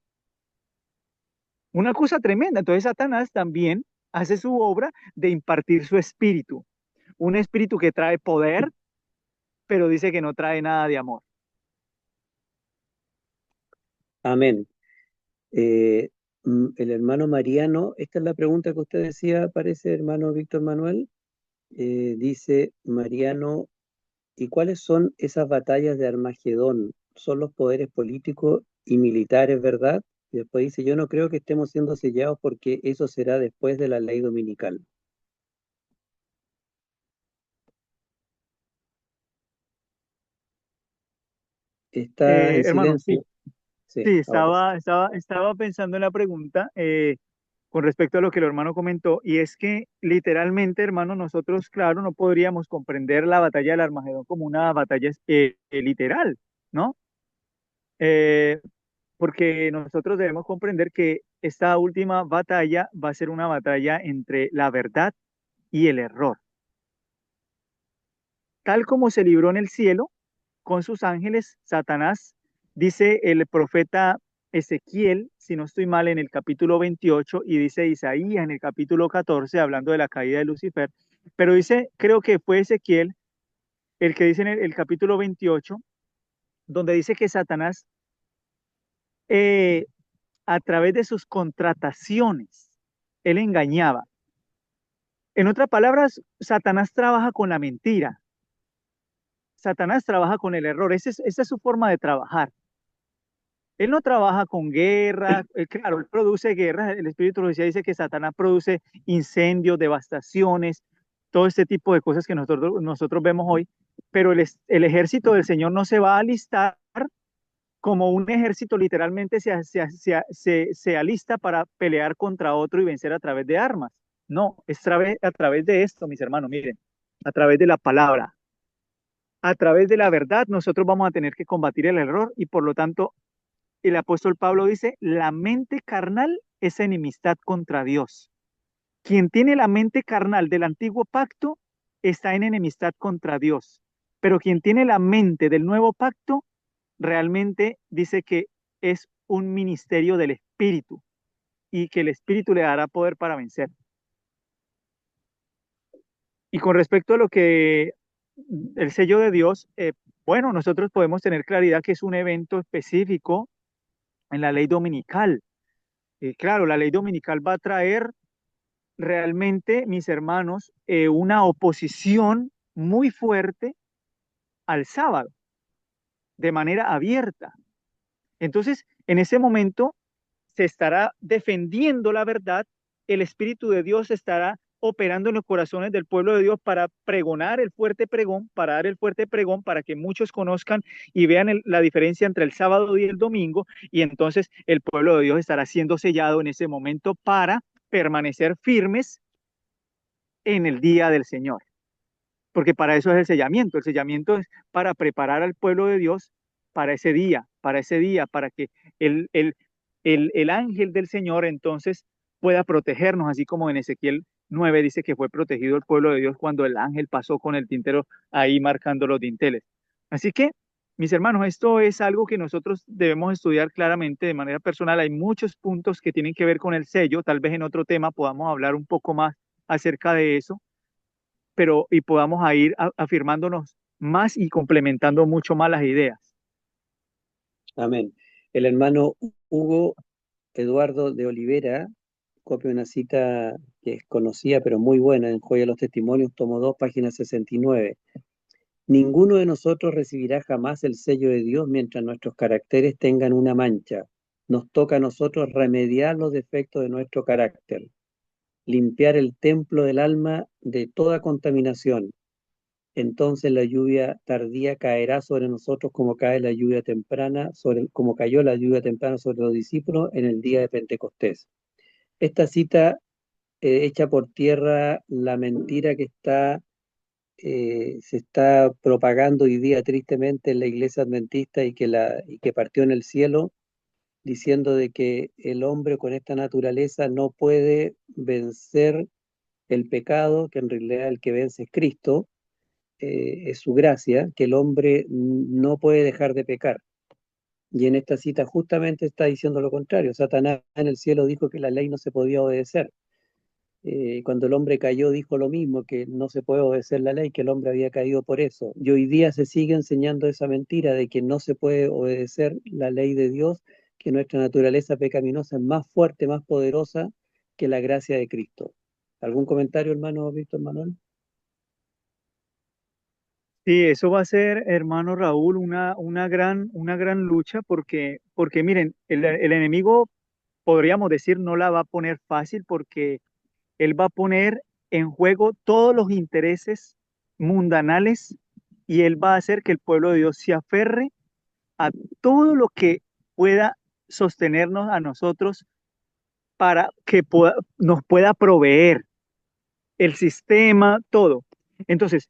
Una cosa tremenda. Entonces Satanás también hace su obra de impartir su espíritu. Un espíritu que trae poder, pero dice que no trae nada de amor. Amén. El hermano Mariano, esta es la pregunta que usted decía, parece, hermano Víctor Manuel. Dice Mariano, ¿y cuáles son esas batallas de Armagedón? ¿Son los poderes políticos y militares, verdad? Y después dice, yo no creo que estemos siendo sellados porque eso será después de la ley dominical. Está en Hermano, sí, silencio. Sí, sí, ahora sí. estaba pensando en la pregunta con respecto a lo que el hermano comentó, y es que literalmente, hermano, nosotros, claro, no podríamos comprender la batalla del Armagedón como una batalla literal, ¿no? Eh, porque nosotros debemos comprender que esta última batalla va a ser una batalla entre la verdad y el error. Tal como se libró en el cielo con sus ángeles, Satanás, dice el profeta Ezequiel, si no estoy mal, en el capítulo 28, y dice Isaías en el capítulo 14, hablando de la caída de Lucifer, pero dice, creo que fue Ezequiel el que dice en el capítulo 28, donde dice que Satanás, eh, a través de sus contrataciones, él engañaba. En otras palabras, Satanás trabaja con la mentira, Satanás trabaja con el error, esa es su forma de trabajar. Él no trabaja con guerra, claro, él produce guerra, el Espíritu de Lucía dice que Satanás produce incendios, devastaciones, todo este tipo de cosas que nosotros vemos hoy, pero el ejército del Señor no se va a alistar como un ejército literalmente se alista para pelear contra otro y vencer a través de armas. No, es a través de esto, mis hermanos, miren, a través de la palabra, a través de la verdad, nosotros vamos a tener que combatir el error y por lo tanto el apóstol Pablo dice, la mente carnal es enemistad contra Dios. Quien tiene la mente carnal del antiguo pacto está en enemistad contra Dios. Pero quien tiene la mente del nuevo pacto realmente dice que es un ministerio del Espíritu y que el Espíritu le dará poder para vencer. Y con respecto a lo que el sello de Dios, bueno, nosotros podemos tener claridad que es un evento específico en la ley dominical. Claro, la ley dominical va a traer realmente, mis hermanos, una oposición muy fuerte al sábado, de manera abierta. Entonces, en ese momento se estará defendiendo la verdad, el Espíritu de Dios estará operando en los corazones del pueblo de Dios para pregonar el fuerte pregón, para dar el fuerte pregón, para que muchos conozcan y vean la diferencia entre el sábado y el domingo, y entonces el pueblo de Dios estará siendo sellado en ese momento para permanecer firmes en el día del Señor, porque para eso es el sellamiento es para preparar al pueblo de Dios para ese día, para que el ángel del Señor entonces pueda protegernos, así como en Ezequiel 9 dice que fue protegido el pueblo de Dios cuando el ángel pasó con el tintero ahí marcando los dinteles. Así que, mis hermanos, esto es algo que nosotros debemos estudiar claramente de manera personal. Hay muchos puntos que tienen que ver con el sello. Tal vez en otro tema podamos hablar un poco más acerca de eso, pero y podamos a ir afirmándonos más y complementando mucho más las ideas. Amén. El hermano Hugo Eduardo de Olivera copia una cita que es conocida pero muy buena en Joya de los Testimonios, tomo 2, página 69. Ninguno de nosotros recibirá jamás el sello de Dios mientras nuestros caracteres tengan una mancha. Nos toca a nosotros remediar los defectos de nuestro carácter, limpiar el templo del alma de toda contaminación. Entonces la lluvia tardía caerá sobre nosotros como cae la lluvia temprana, como cayó la lluvia temprana sobre los discípulos en el día de Pentecostés. Esta cita echa por tierra la mentira que se está propagando hoy día tristemente en la iglesia adventista y que partió en el cielo, diciendo de que el hombre con esta naturaleza no puede vencer el pecado, que en realidad el que vence es Cristo, es su gracia, que el hombre no puede dejar de pecar. Y en esta cita justamente está diciendo lo contrario. Satanás en el cielo dijo que la ley no se podía obedecer. Cuando el hombre cayó dijo lo mismo, que no se puede obedecer la ley, que el hombre había caído por eso. Y hoy día se sigue enseñando esa mentira de que no se puede obedecer la ley de Dios, que nuestra naturaleza pecaminosa es más fuerte, más poderosa que la gracia de Cristo. ¿Algún comentario, hermano Víctor Manuel? Sí, eso va a ser, hermano Raúl, una gran lucha porque miren, el enemigo, podríamos decir, no la va a poner fácil porque él va a poner en juego todos los intereses mundanales y él va a hacer que el pueblo de Dios se aferre a todo lo que pueda sostenernos a nosotros para que nos pueda proveer el sistema, todo. Entonces,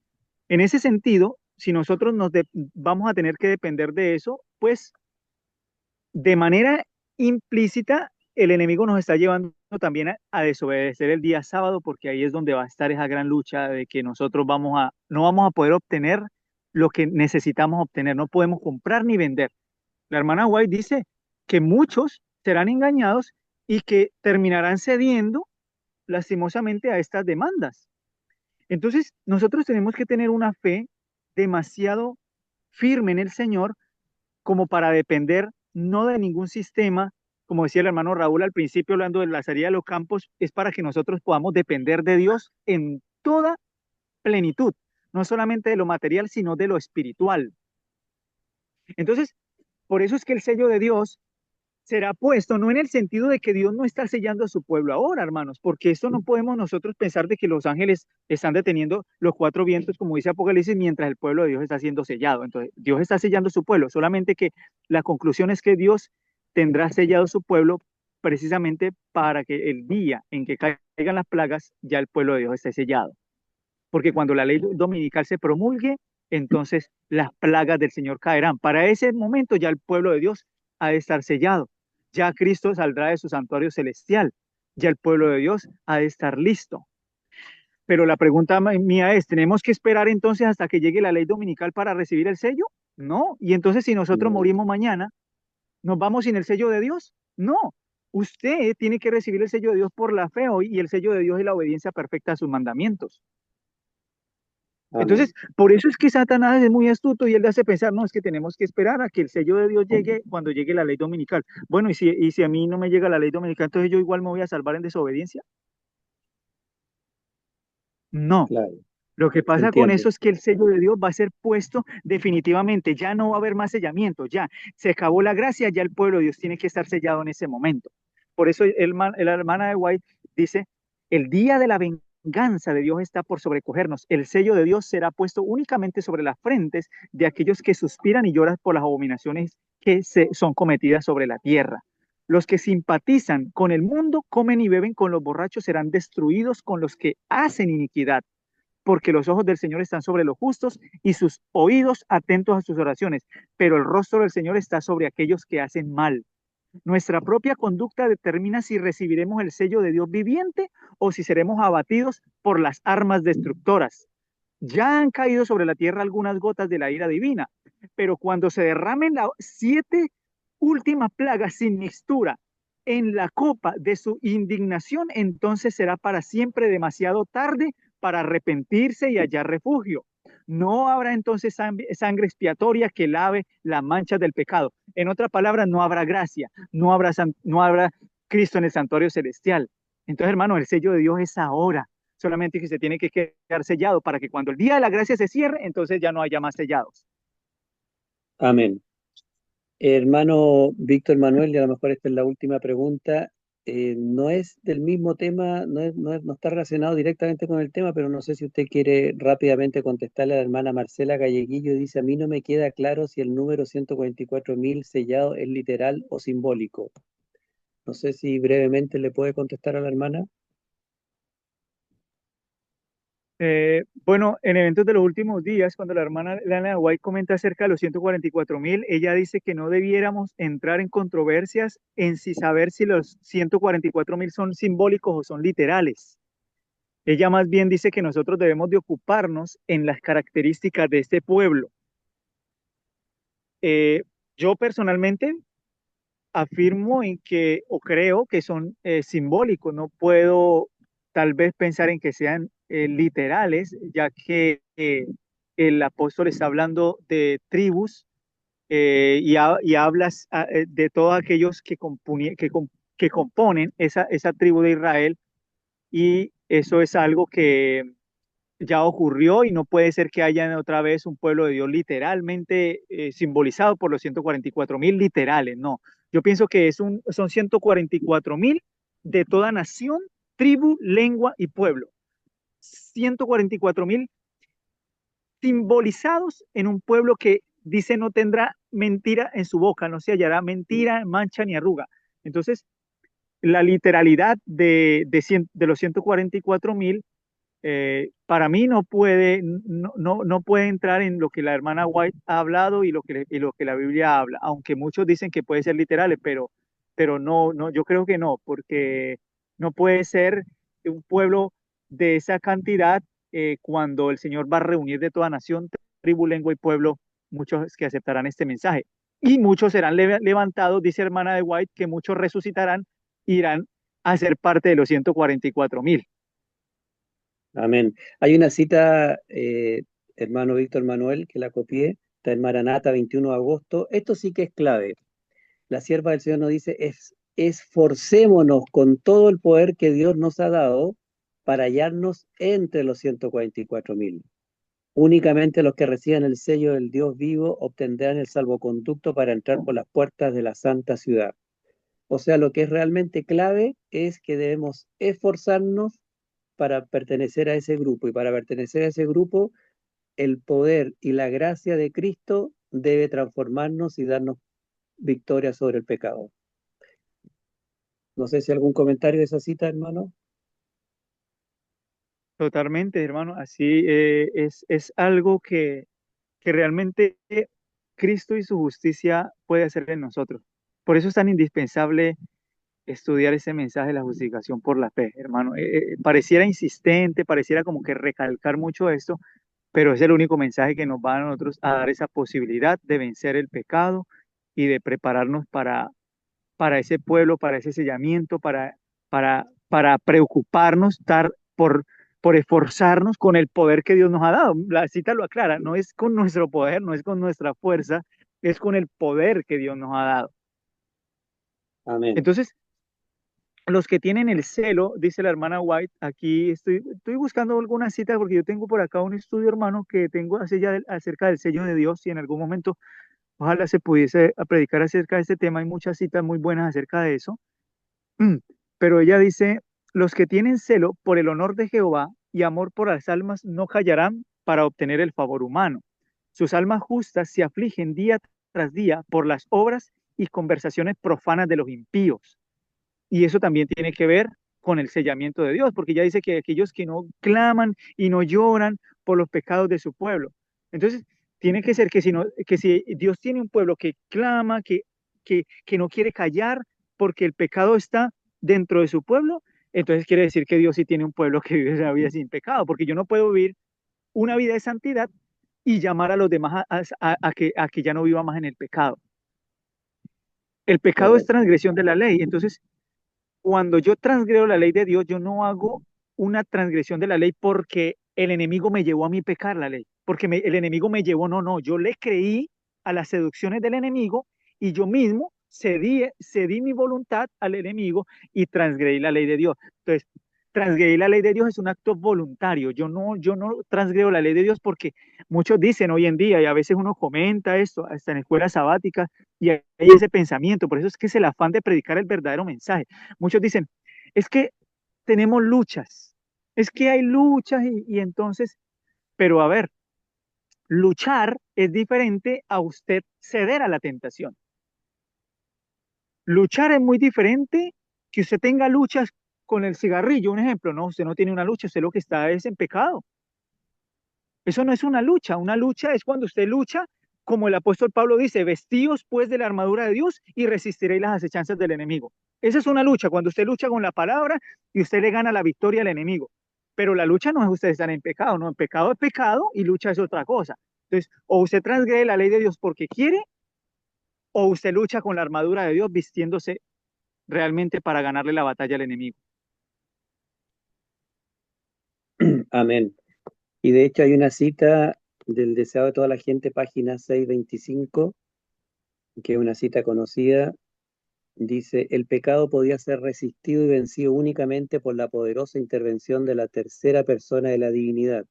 en ese sentido, si nosotros vamos a tener que depender de eso, pues de manera implícita el enemigo nos está llevando también a desobedecer el día sábado, porque ahí es donde va a estar esa gran lucha de que nosotros no vamos a poder obtener lo que necesitamos obtener, no podemos comprar ni vender. La hermana White dice que muchos serán engañados y que terminarán cediendo lastimosamente a estas demandas. Entonces, nosotros tenemos que tener una fe demasiado firme en el Señor como para depender no de ningún sistema, como decía el hermano Raúl al principio hablando de la salida de los campos, es para que nosotros podamos depender de Dios en toda plenitud, no solamente de lo material, sino de lo espiritual. Entonces, por eso es que el sello de Dios será puesto, no en el sentido de que Dios no está sellando a su pueblo ahora, hermanos, porque esto no podemos nosotros pensar de que los ángeles están deteniendo los cuatro vientos, como dice Apocalipsis, mientras el pueblo de Dios está siendo sellado. Entonces, Dios está sellando a su pueblo, solamente que la conclusión es que Dios tendrá sellado a su pueblo precisamente para que el día en que caigan las plagas, ya el pueblo de Dios esté sellado. Porque cuando la ley dominical se promulgue, entonces las plagas del Señor caerán. Para ese momento ya el pueblo de Dios ha de estar sellado. Ya Cristo saldrá de su santuario celestial. Ya el pueblo de Dios ha de estar listo. Pero la pregunta mía es, ¿tenemos que esperar entonces hasta que llegue la ley dominical para recibir el sello? No. Y entonces si nosotros No, morimos mañana, ¿nos vamos sin el sello de Dios? No. Usted tiene que recibir el sello de Dios por la fe hoy y el sello de Dios es la obediencia perfecta a sus mandamientos. Entonces, amén. por eso es que Satanás es muy astuto y él le hace pensar, no, es que tenemos que esperar a que el sello de Dios llegue cuando llegue la ley dominical. Bueno, y si a mí no me llega la ley dominical, entonces yo igual me voy a salvar en desobediencia. No. Claro, Lo que pasa con entiendo. eso es que el sello de Dios va a ser puesto definitivamente, ya no va a haber más sellamiento, ya se acabó la gracia, ya el pueblo de Dios tiene que estar sellado en ese momento. Por eso la hermana de White dice, el día de la venganza de Dios está por sobrecogernos, el sello de Dios será puesto únicamente sobre las frentes de aquellos que suspiran y lloran por las abominaciones que son cometidas sobre la tierra. Los que simpatizan con el mundo, comen y beben con los borrachos, serán destruidos con los que hacen iniquidad porque los ojos del Señor están sobre los justos y sus oídos atentos a sus oraciones, pero el rostro del Señor está sobre aquellos que hacen mal. Nuestra propia conducta determina si recibiremos el sello de Dios viviente o si seremos abatidos por las armas destructoras. Ya han caído sobre la tierra algunas gotas de la ira divina, pero cuando se derramen las 7 últimas plagas sin mixtura en la copa de su indignación, entonces será para siempre demasiado tarde para arrepentirse y hallar refugio. No habrá entonces sangre expiatoria que lave las manchas del pecado. En otras palabras, no habrá gracia, no habrá Cristo en el santuario celestial. Entonces, hermano, el sello de Dios es ahora, solamente que se tiene que quedar sellado para que cuando el día de la gracia se cierre, entonces ya no haya más sellados. Amén. Hermano Víctor Manuel, y a lo mejor esta es la última pregunta. No es del mismo tema, no está relacionado directamente con el tema, pero no sé si usted quiere rápidamente contestarle a la hermana Marcela Galleguillo. Dice, a mí no me queda claro si el número 144.000 sellado es literal o simbólico. No sé si brevemente le puede contestar a la hermana. Bueno, en eventos de los últimos días, cuando la hermana Lana White comenta acerca de los 144.000, ella dice que no debiéramos entrar en controversias en si saber si los 144.000 son simbólicos o son literales. Ella más bien dice que nosotros debemos de ocuparnos en las características de este pueblo. Eh, yo personalmente afirmo en que, o creo que son simbólicos, no puedo tal vez pensar en que sean literales, ya que el apóstol está hablando de tribus y hablas de todos aquellos que componen esa tribu de Israel, y eso es algo que ya ocurrió y no puede ser que haya otra vez un pueblo de Dios literalmente simbolizado por los 144.000 literales, no. Yo pienso que son 144.000 de toda nación, tribu, lengua y pueblo. 144.000 simbolizados en un pueblo que dice no tendrá mentira en su boca, no se hallará mentira, mancha ni arruga. Entonces, la literalidad de los 144.000 para mí no puede entrar en lo que la hermana White ha hablado y lo que la Biblia habla, aunque muchos dicen que puede ser literales, pero no, yo creo que no, porque no puede ser un pueblo de esa cantidad cuando el Señor va a reunir de toda nación, tribu, lengua y pueblo, muchos que aceptarán este mensaje. Y muchos serán levantados, dice hermana de White, que muchos resucitarán, irán a ser parte de los 144.000. Amén. Hay una cita, hermano Víctor Manuel, que la copié, está en Maranata, 21 de agosto. Esto sí que es clave. La sierva del Señor nos dice, esforcémonos con todo el poder que Dios nos ha dado para hallarnos entre los 144.000. Únicamente los que reciban el sello del Dios vivo obtendrán el salvoconducto para entrar por las puertas de la santa ciudad. O sea, lo que es realmente clave es que debemos esforzarnos para pertenecer a ese grupo, y para pertenecer a ese grupo, el poder y la gracia de Cristo debe transformarnos y darnos victoria sobre el pecado. No sé si algún comentario de esa cita, hermano. Totalmente, hermano. Así es algo que realmente Cristo y su justicia puede hacer en nosotros. Por eso es tan indispensable estudiar ese mensaje de la justificación por la fe, hermano. Pareciera insistente, pareciera como que recalcar mucho esto, pero es el único mensaje que nos va a nosotros a dar esa posibilidad de vencer el pecado y de prepararnos para ese pueblo, para ese sellamiento, para preocuparnos, por esforzarnos con el poder que Dios nos ha dado. La cita lo aclara, no es con nuestro poder, no es con nuestra fuerza, es con el poder que Dios nos ha dado. Amén. Entonces, los que tienen el celo, dice la hermana White, aquí estoy buscando alguna cita porque yo tengo por acá un estudio, hermano, que tengo acerca del sello de Dios, y en algún momento ojalá se pudiese a predicar acerca de este tema. Hay muchas citas muy buenas acerca de eso. Pero ella dice, los que tienen celo por el honor de Jehová y amor por las almas no callarán para obtener el favor humano. Sus almas justas se afligen día tras día por las obras y conversaciones profanas de los impíos. Y eso también tiene que ver con el sellamiento de Dios, porque ella dice que aquellos que no claman y no lloran por los pecados de su pueblo. Entonces, tiene que ser que si Dios tiene un pueblo que clama, que no quiere callar porque el pecado está dentro de su pueblo, entonces quiere decir que Dios sí tiene un pueblo que vive esa vida sin pecado, porque yo no puedo vivir una vida de santidad y llamar a los demás a que ya no viva más en el pecado. El pecado es Correcto. transgresión de la ley. Entonces, cuando yo transgredo la ley de Dios, yo no hago una transgresión de la ley porque el enemigo me llevó a mí pecar la ley, porque el enemigo me llevó, no, no, yo le creí a las seducciones del enemigo y yo mismo cedí mi voluntad al enemigo y transgredí la ley de Dios. Entonces, transgredir la ley de Dios es un acto voluntario. Yo no transgredo la ley de Dios porque muchos dicen hoy en día, y a veces uno comenta esto, hasta en escuelas sabáticas, y hay ese pensamiento. Por eso es que es el afán de predicar el verdadero mensaje. Muchos dicen, es que tenemos luchas, es que hay luchas y entonces, pero a ver, luchar es diferente a usted ceder a la tentación. Luchar es muy diferente que usted tenga luchas con el cigarrillo, un ejemplo, no, usted no tiene una lucha, usted lo que está es en pecado. Eso no es una lucha es cuando usted lucha, como el apóstol Pablo dice, vestíos pues de la armadura de Dios y resistiréis las acechanzas del enemigo. Esa es una lucha, cuando usted lucha con la palabra y usted le gana la victoria al enemigo. Pero la lucha no es usted estar en pecado, no, en pecado es pecado y lucha es otra cosa. Entonces, o usted transgrede la ley de Dios porque quiere, o usted lucha con la armadura de Dios vistiéndose realmente para ganarle la batalla al enemigo. Amén. Y de hecho hay una cita del Deseado de toda la gente, página 625, que es una cita conocida. Dice, el pecado podía ser resistido y vencido únicamente por la poderosa intervención de la tercera persona de la divinidad.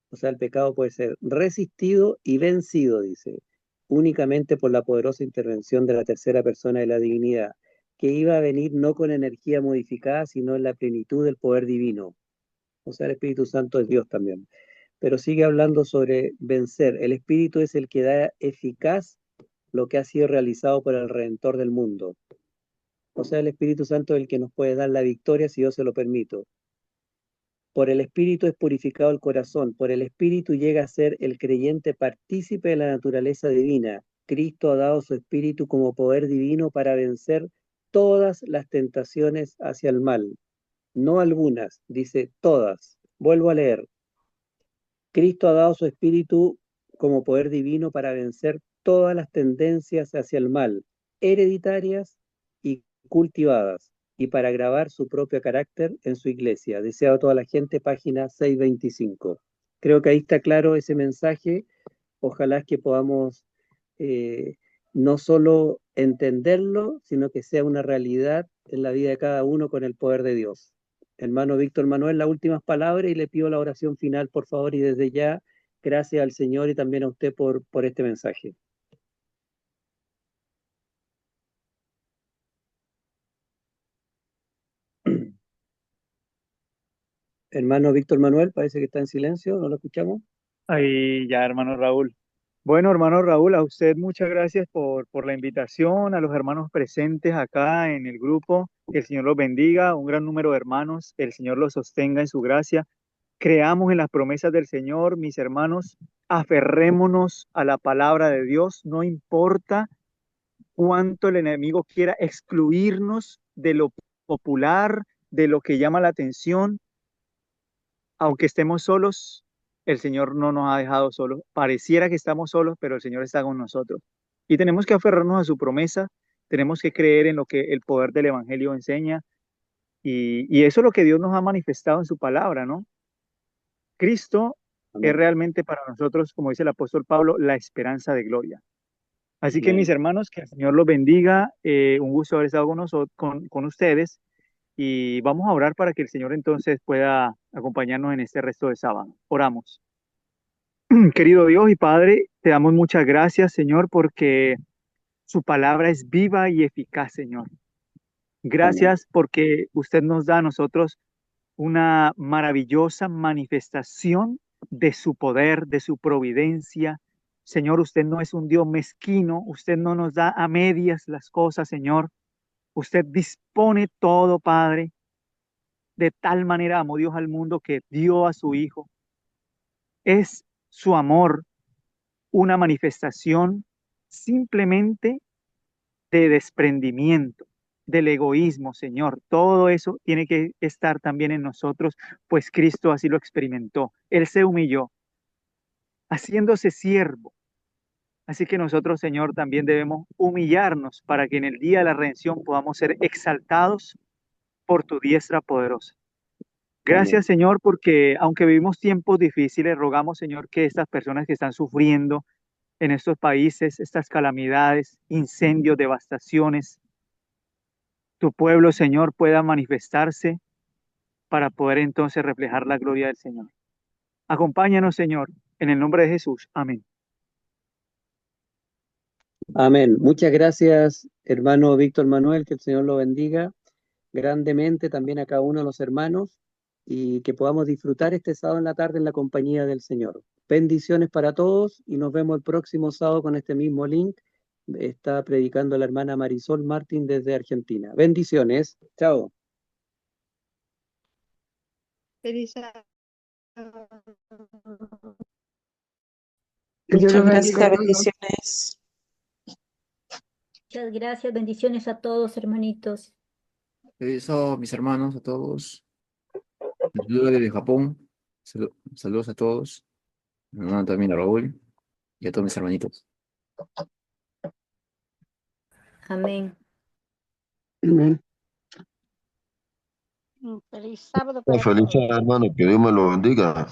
O sea, el pecado puede ser resistido y vencido, dice, únicamente por la poderosa intervención de la tercera persona de la divinidad, que iba a venir no con energía modificada, sino en la plenitud del poder divino. O sea, el Espíritu Santo es Dios también. Pero sigue hablando sobre vencer. El Espíritu es el que da eficaz lo que ha sido realizado por el Redentor del mundo. O sea, el Espíritu Santo es el que nos puede dar la victoria si yo se lo permito. Por el Espíritu es purificado el corazón, por el Espíritu llega a ser el creyente partícipe de la naturaleza divina. Cristo ha dado su Espíritu como poder divino para vencer todas las tentaciones hacia el mal. No algunas, dice todas. Vuelvo a leer. Cristo ha dado su Espíritu como poder divino para vencer todas las tendencias hacia el mal, hereditarias y cultivadas, y para grabar su propio carácter en su iglesia. Deseado a toda la gente, página 625. Creo que ahí está claro ese mensaje. Ojalá que podamos eh, no solo entenderlo, sino que sea una realidad en la vida de cada uno con el poder de Dios. Hermano Víctor Manuel, las últimas palabras y le pido la oración final, por favor, y desde ya, gracias al Señor y también a usted por este mensaje. Hermano Víctor Manuel, parece que está en silencio, ¿no lo escuchamos? Ahí ya, hermano Raúl. Bueno, hermano Raúl, a usted muchas gracias por la invitación, a los hermanos presentes acá en el grupo. Que el Señor los bendiga, un gran número de hermanos, que el Señor los sostenga en su gracia. Creamos en las promesas del Señor, mis hermanos, aferrémonos a la palabra de Dios, no importa cuánto el enemigo quiera excluirnos de lo popular, de lo que llama la atención, aunque estemos solos, el Señor no nos ha dejado solos. Pareciera que estamos solos, pero el Señor está con nosotros. Y tenemos que aferrarnos a su promesa, tenemos que creer en lo que el poder del Evangelio enseña, y eso es lo que Dios nos ha manifestado en su palabra, ¿no? Cristo es Amén. realmente para nosotros, como dice el apóstol Pablo, la esperanza de gloria. Así que mis Amén. hermanos, que el Señor los bendiga. Un gusto haber estado con, con ustedes y vamos a orar para que el Señor entonces pueda acompañarnos en este resto de sábado. Oramos. Querido Dios y Padre, te damos muchas gracias, Señor, porque su palabra es viva y eficaz, Señor. Amén. Gracias porque usted nos da a nosotros una maravillosa manifestación de su poder, de su providencia. Señor, usted no es un Dios mezquino, usted no nos da a medias las cosas, Señor. Usted dispone todo, Padre. De tal manera amó Dios al mundo que dio a su Hijo. Es su amor una manifestación simplemente de desprendimiento, del egoísmo, Señor. Todo eso tiene que estar también en nosotros, pues Cristo así lo experimentó. Él se humilló, haciéndose siervo. Así que nosotros, Señor, también debemos humillarnos para que en el día de la redención podamos ser exaltados por tu diestra poderosa. Amén. Gracias, Señor, porque aunque vivimos tiempos difíciles, rogamos, Señor, que estas personas que están sufriendo en estos países, estas calamidades, incendios, devastaciones, tu pueblo, Señor, pueda manifestarse para poder entonces reflejar la gloria del Señor. Acompáñanos, Señor, en el nombre de Jesús. Amén. Amén. Muchas gracias, hermano Víctor Manuel, que el Señor lo bendiga grandemente también a cada uno de los hermanos y que podamos disfrutar este sábado en la tarde en la compañía del Señor. Bendiciones para todos y nos vemos el próximo sábado con este mismo link. Está predicando la hermana Marisol Martín desde Argentina. Bendiciones. Chao. Feliz Que Dios Muchas los bendiga, gracias, hermanos. bendiciones. Muchas gracias, bendiciones a todos, hermanitos. Eso, mis hermanos, a todos. Saludos desde Japón. Saludos a todos. Mi hermano también a Raúl y a todos mis hermanitos. Amén. Amén. un feliz sábado para Feliz todos. hermano, que Dios me lo bendiga.